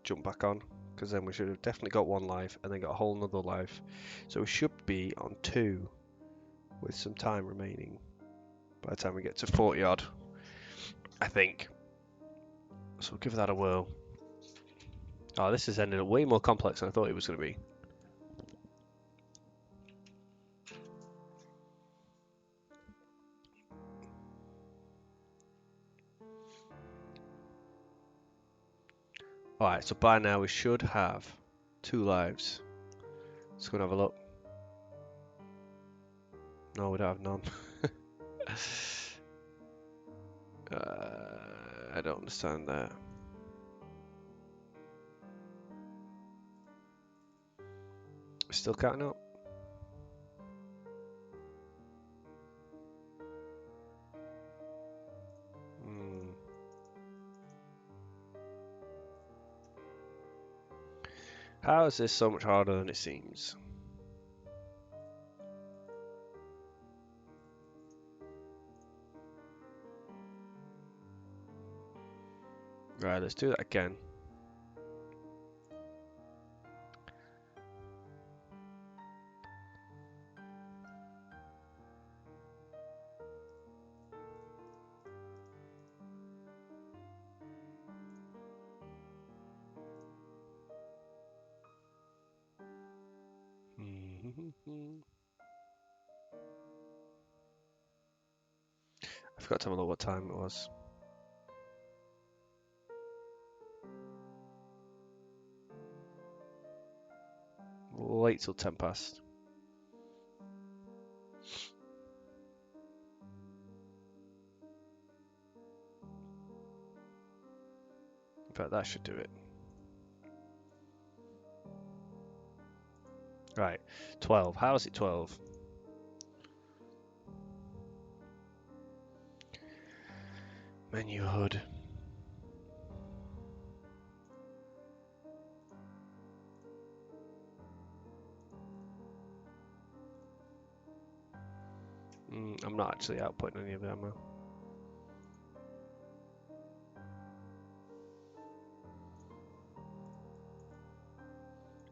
jump back on, because then we should have definitely got one life and then got a whole nother life. So we should be on 2 with some time remaining by the time we get to 40 odd, I think. So we'll give that a whirl. Oh, this has ended up way more complex than I thought it was going to be. Alright, so by now we should have 2 lives. Let's go and have a look. No, we don't have none. I don't understand that. Still counting up? How is this so much harder than it seems? Right, let's do that again. I forgot to have a look what time it was. We'll wait till 10 past. In fact, that should do it. Right, 12. How is it 12? Menu HUD. I'm not actually outputting any of that, am I?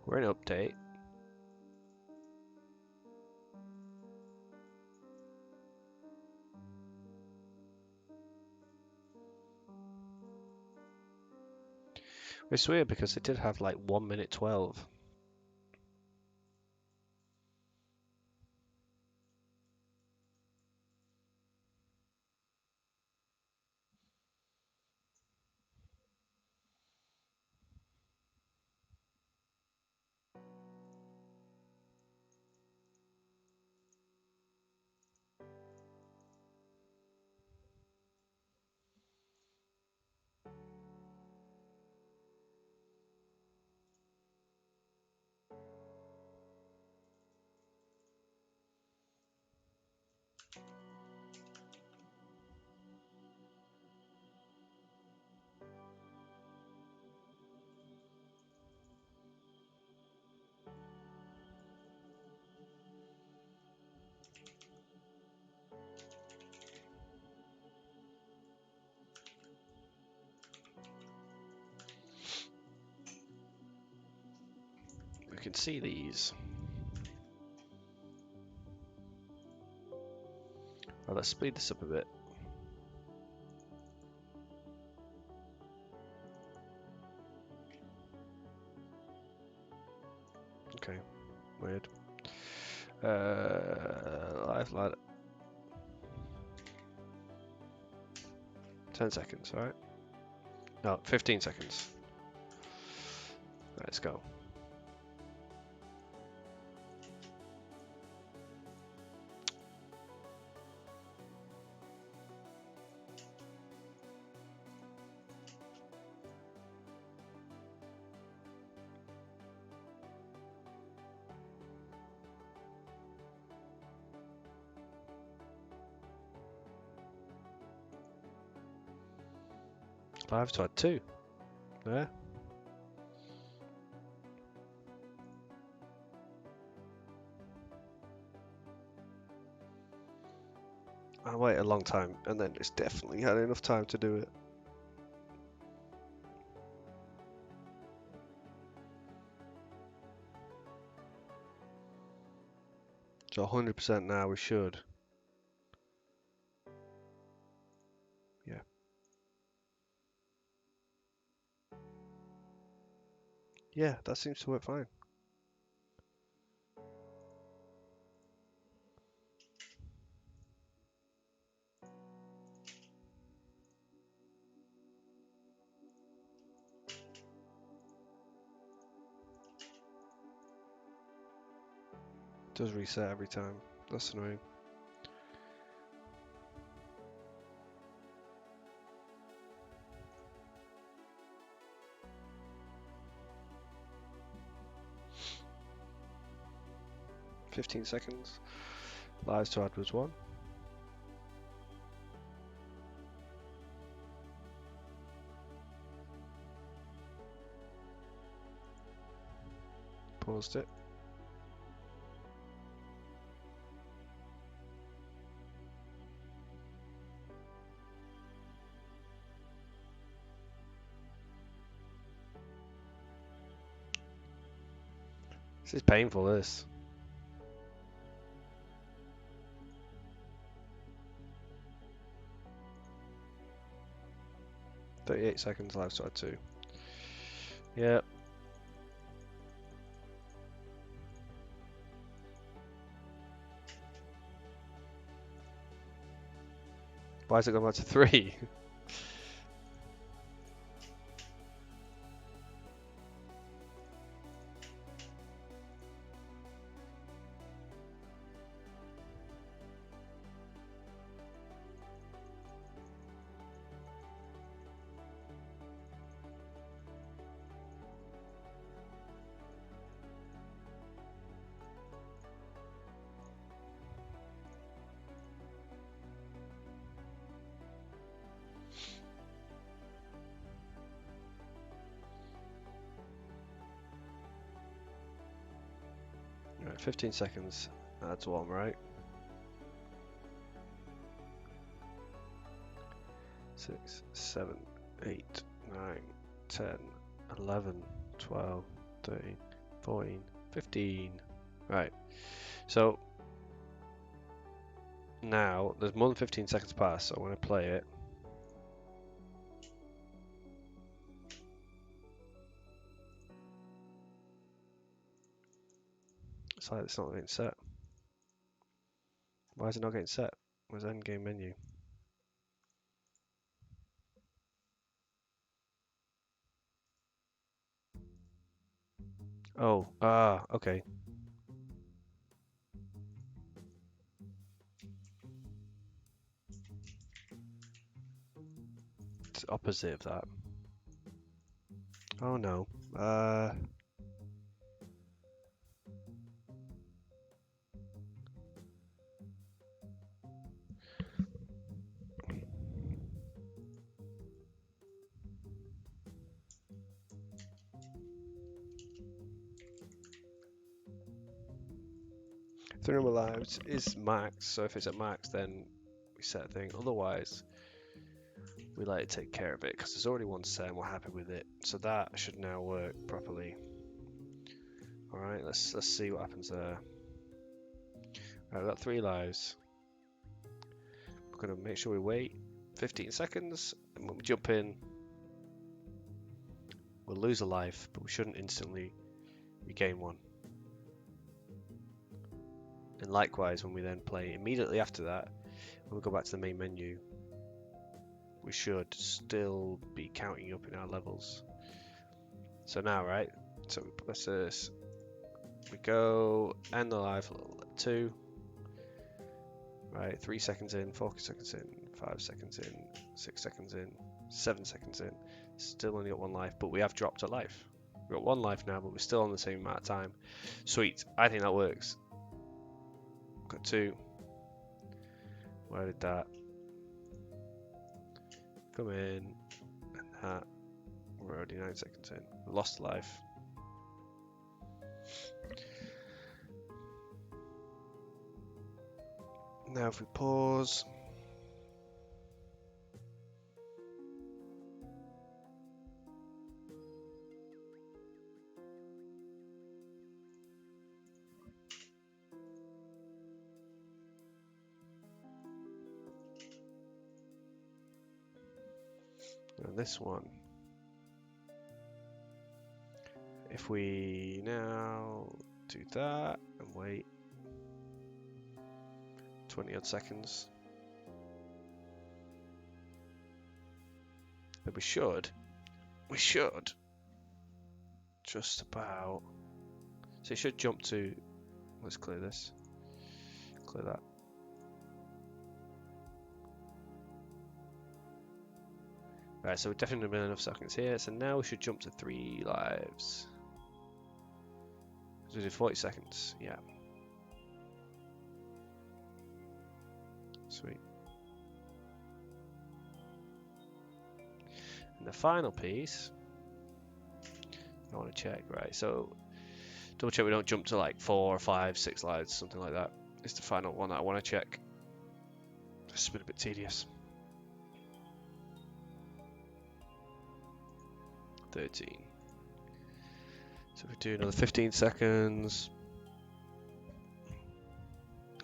We're in update. It's weird because it did have like 1 minute 12. We can see these. Right, let's speed this up a bit. Okay, weird. Live light. 10 seconds, alright? No, 15 seconds. Let's go. Live to add 2. There. I wait a long time, and then it's definitely had enough time to do it. So 100% now we should. Yeah. Yeah, that seems to work fine. It does reset every time. That's annoying. $15 seconds. Lives to add was 1. Paused it. This is painful, this. 38 seconds, live to add 2. Yeah. Why is it going back to 3? Right, 15 seconds. That's 1, right? 6, 7, 8, 9, 10, 11, 12, 13, 14, 15. Right. So now there's more than 15 seconds passed, so I'm going to play it. It's like it's not getting set. Why is it not getting set? Where's the end game menu? Oh, okay. It's opposite of that. Oh no. The number of lives is max, so if it's at max, then we set a thing. Otherwise, we let it take care of it because there's already one set and we're happy with it. So that should now work properly. All right, let's see what happens there. Right, we've got 3 lives. We're going to make sure we wait 15 seconds, and when we jump in, we'll lose a life, but we shouldn't instantly regain one. And likewise, when we then play immediately after that, when we go back to the main menu, we should still be counting up in our levels. So now, right, so we press this, we go end the life 2, right, 3 seconds in, 4 seconds in, 5 seconds in, 6 seconds in, 7 seconds in, still only got 1 life, but we have dropped a life. We've got 1 life now, but we're still on the same amount of time. Sweet, I think that works. Got 2. Where did that come in? And that, we're already 9 seconds in. We lost a life. Now if we pause, and this one, if we now do that and wait 20 odd seconds, then we should just about, so it should jump to, let's clear this, clear that. Right, so we've definitely been enough seconds here, so now we should jump to 3 lives. So we did 40 seconds, yeah. Sweet. And the final piece, I want to check, right, so double check we don't jump to like 4 or 5, 6 lives, something like that. It's the final one that I want to check. It's been a bit tedious. 13. So if we do another 15 seconds,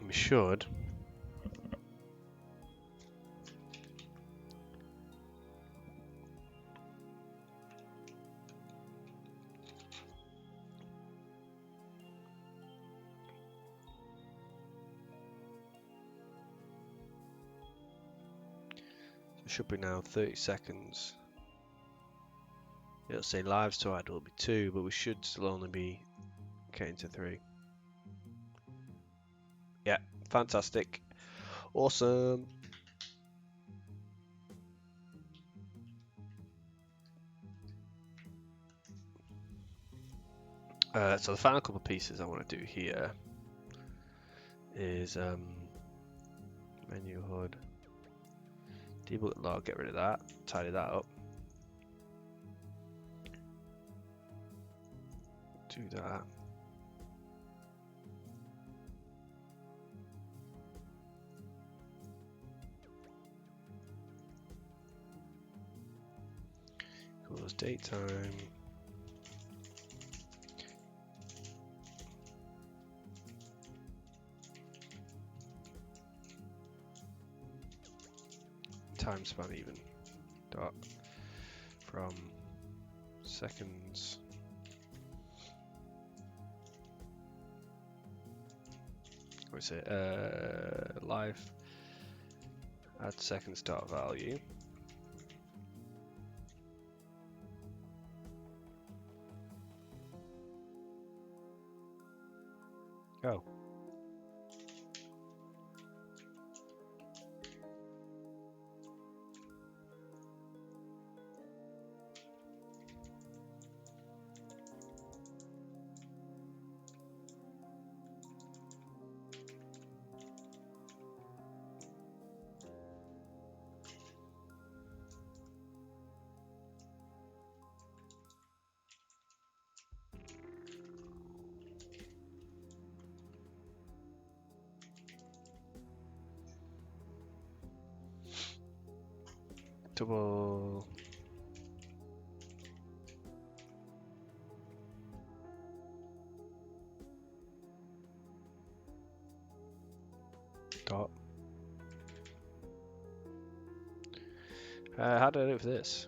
we should should be now 30 seconds. It'll say lives to add will be 2, but we should still only be getting to 3. Yeah, fantastic. Awesome. So the final couple of pieces I want to do here is menu HUD, debug log, get rid of that, tidy that up. Do that. Equals date time. Time span even. Dot from seconds. What's it? Live. Add second start value. Oh. Double dot How do I do it for this?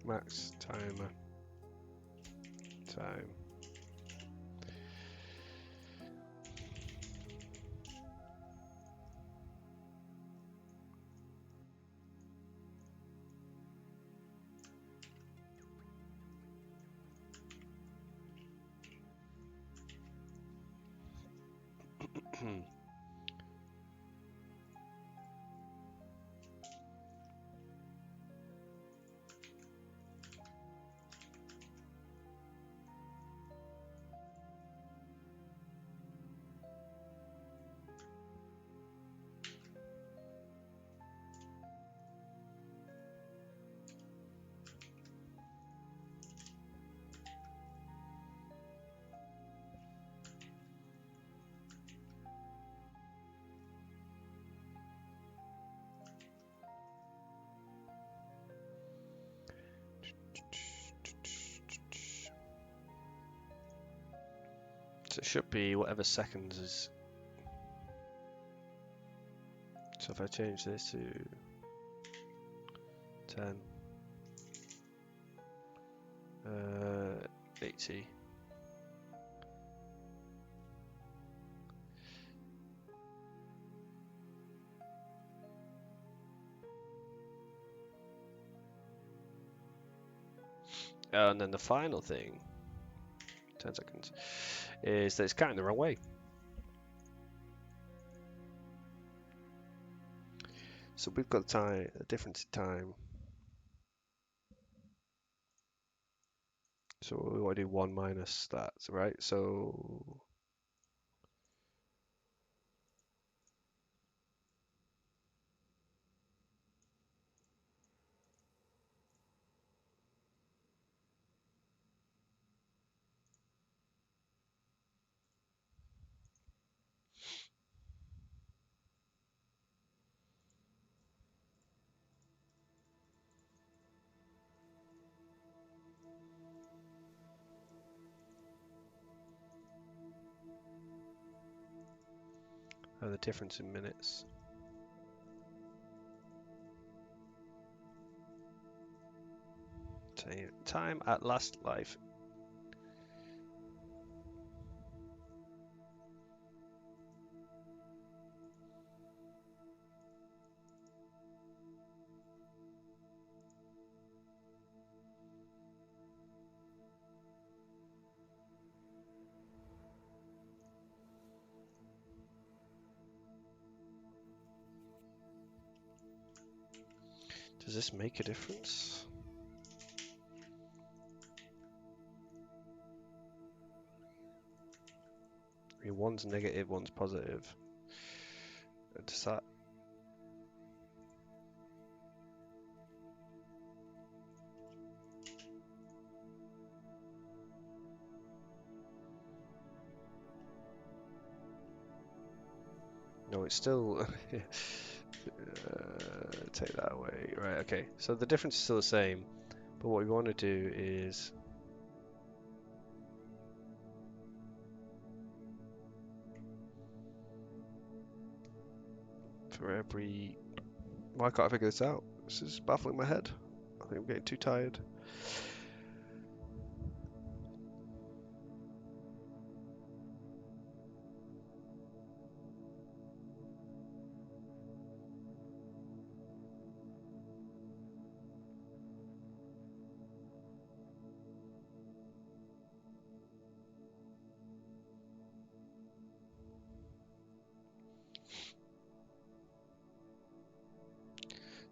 Max timer. Time. So it should be whatever seconds is. So if I change this to 10, 80. And then the final thing, 10 seconds, is that it's counting the wrong way. So we've got time, a difference in time. So we want to do 1 minus that, right? So the difference in minutes. Time at last life. Does this make a difference? I mean, one's negative, one's positive. Does that? No, it's still. Take that away. Right, okay. So the difference is still the same, but what we want to do is for every. Why can't I figure this out? This is baffling my head. I think I'm getting too tired.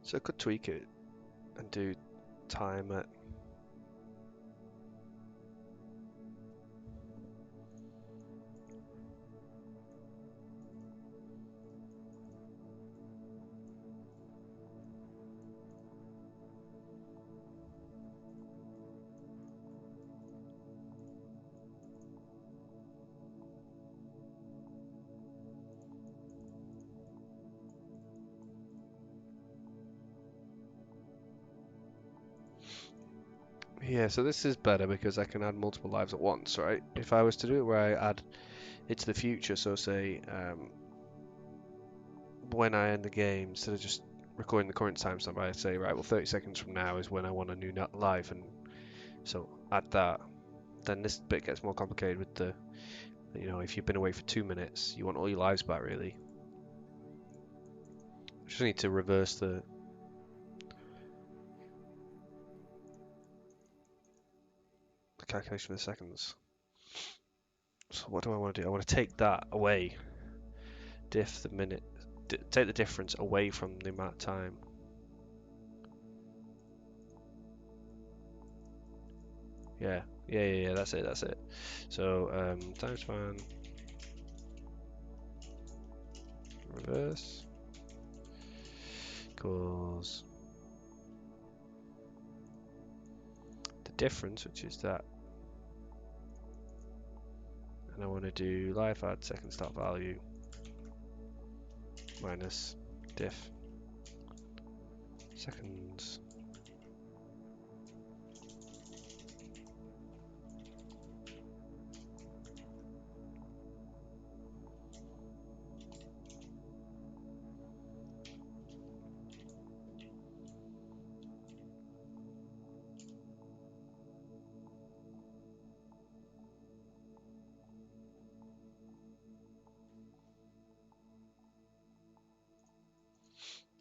So I could tweak it and do time at. Yeah, so this is better because I can add multiple lives at once, right? If I was to do it where I add it to the future, so say when I end the game, instead of just recording the current timestamp, I say, right, well, 30 seconds from now is when I want a new live, and so add that. Then this bit gets more complicated with the, you know, if you've been away for 2 minutes, you want all your lives back, really. Just need to reverse the calculation of the seconds. So what do I want to do? I want to take that away. Diff the minute. Take the difference away from the amount of time. Yeah, that's it. So, time span, reverse, equals the difference, which is that. And I want to do live add second start value minus diff seconds.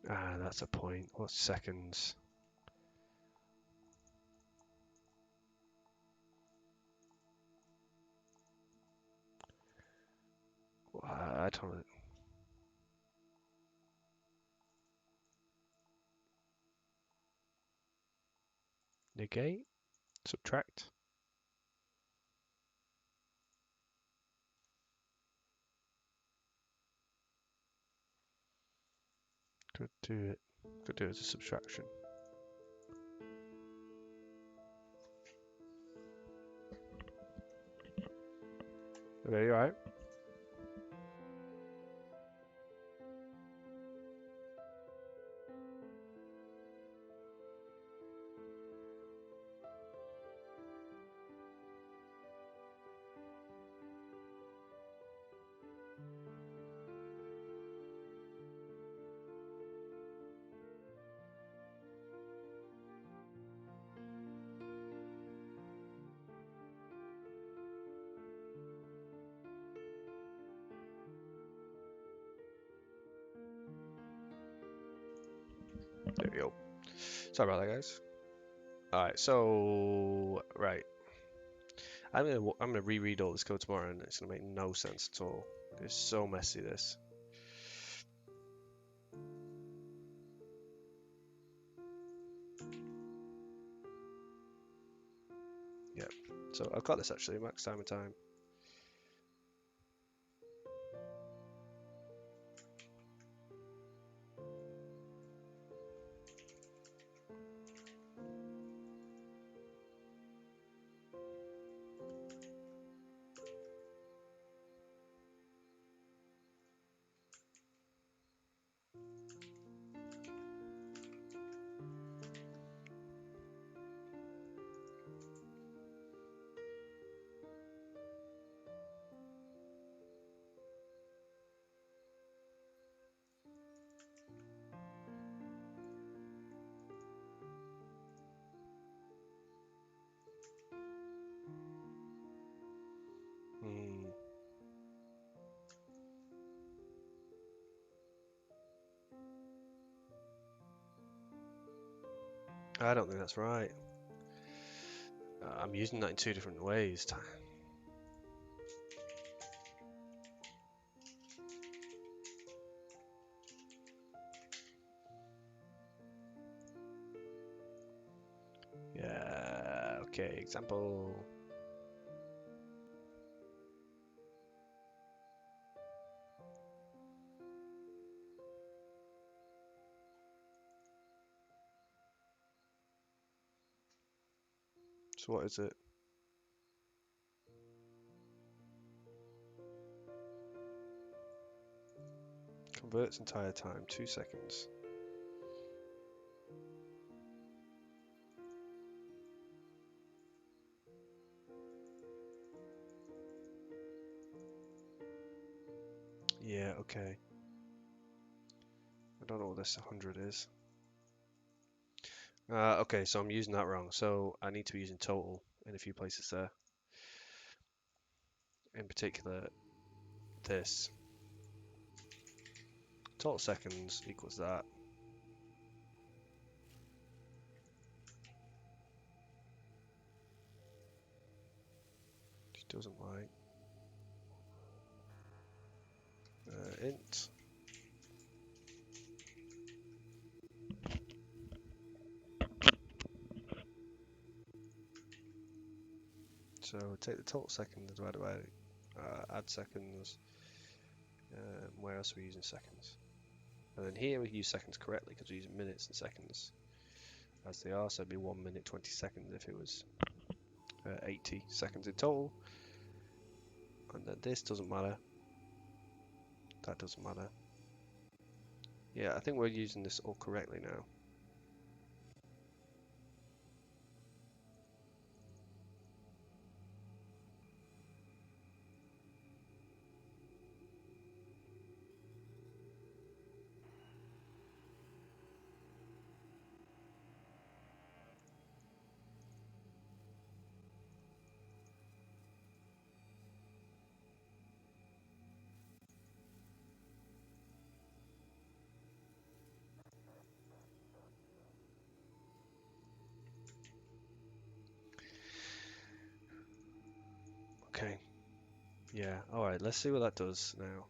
Ah, that's a point. What's seconds? I don't know. Negate? Subtract? Could do it. Could do it as a subtraction. Okay, you alright? There we go. Sorry about that, guys. Alright, so right. I'm gonna reread all this code tomorrow, and it's gonna make no sense at all. It's so messy. This. Yep. So I've got this actually. Max time and time. Hmm. I don't think that's right. I'm using that in two different ways. Yeah. Okay. Example. So what is it? Converts entire time. 2 seconds. Yeah, okay. I don't know what this 100 is. Okay, so I'm using that wrong. So I need to be using total in a few places there. In particular, this. Total seconds equals that. Which doesn't like. Int. So take the total seconds divided by add seconds. Where else are we using seconds? And then here we use seconds correctly because we're using minutes and seconds as they are. So it'd be 1 minute 20 seconds if it was 80 seconds in total. And then this doesn't matter. That doesn't matter. Yeah, I think we're using this all correctly now. Okay. Yeah, alright, let's see what that does now.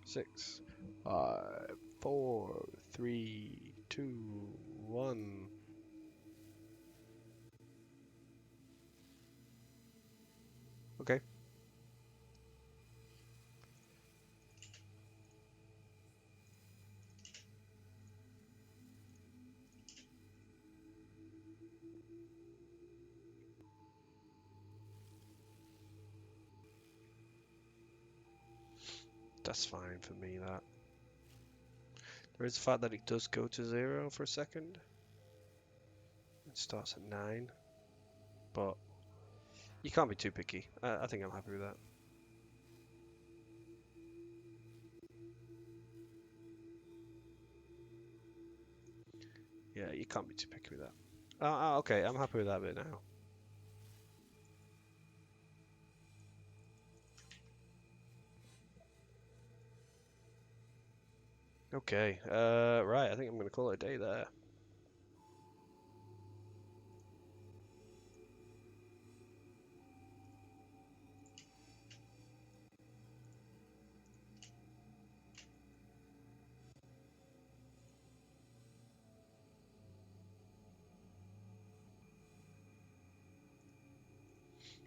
6, 5, 4, 3, 2, 1. Okay. That's fine for me, that. There is the fact that it does go to 0 for a second. It starts at 9. But you can't be too picky. I think I'm happy with that. Yeah, you can't be too picky with that. Okay, I'm happy with that bit now. Okay, right, I think I'm going to call it a day there.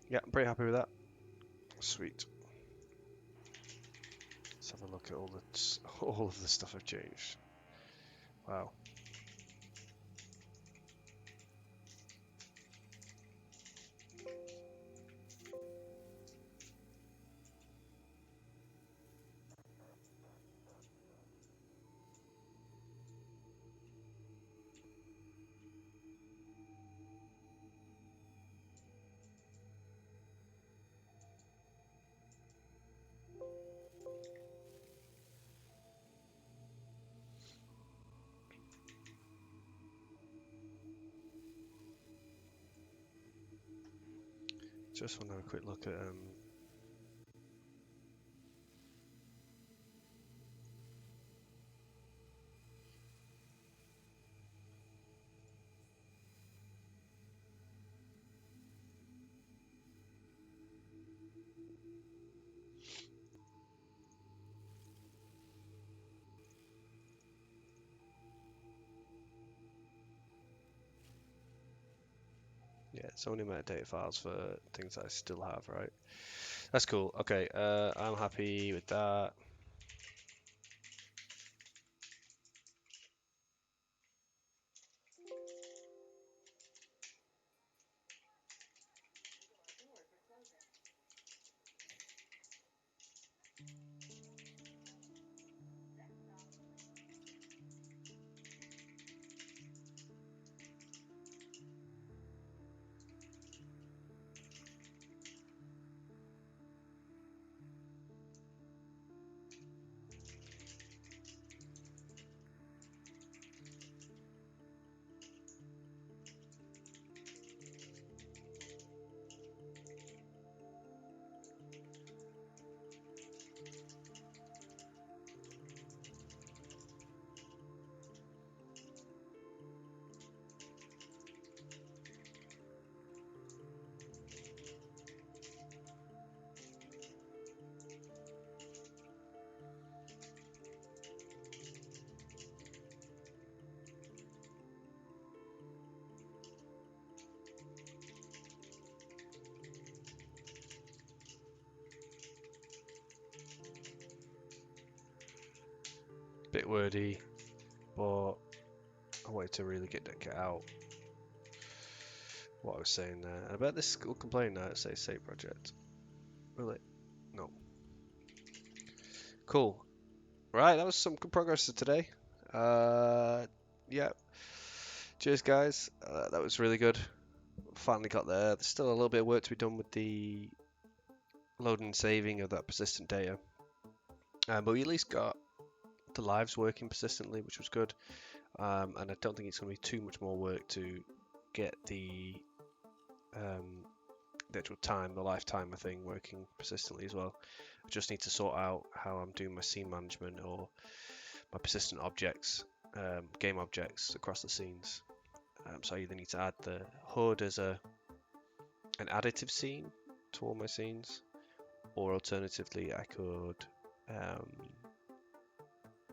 Yeah, I'm pretty happy with that. Sweet. Let's have a look at all of the stuff I've changed. Wow. Just want to have a quick look at yeah, it's only metadata files for things that I still have, right? That's cool. Okay, I'm happy with that. bit wordy, but I wanted to really get out what I was saying there. I bet this will complain now. It says save project. Will it? No. Cool. Right, that was some good progress for today. Yeah. Cheers, guys. That was really good. Finally got there. There's still a little bit of work to be done with the loading and saving of that persistent data. But we at least got the lives working persistently, which was good. And I don't think it's going to be too much more work to get the actual time, the lifetimer thing working persistently as well. I just need to sort out how I'm doing my scene management or my persistent objects, game objects across the scenes. So I either need to add the HUD as an additive scene to all my scenes, or alternatively I could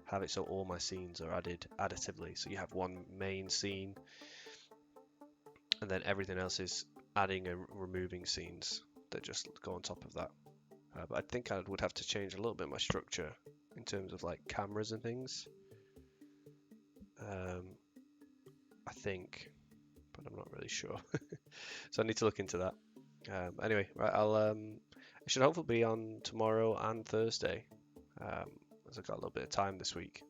have it so all my scenes are added additively. So you have one main scene and then everything else is adding and removing scenes that just go on top of that. But I think I would have to change a little bit my structure in terms of like cameras and things. I think, but I'm not really sure. So I need to look into that. Anyway, right, it should hopefully be on tomorrow and Thursday, as I've got a little bit of time this week.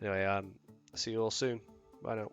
Anyway, see you all soon. Bye now.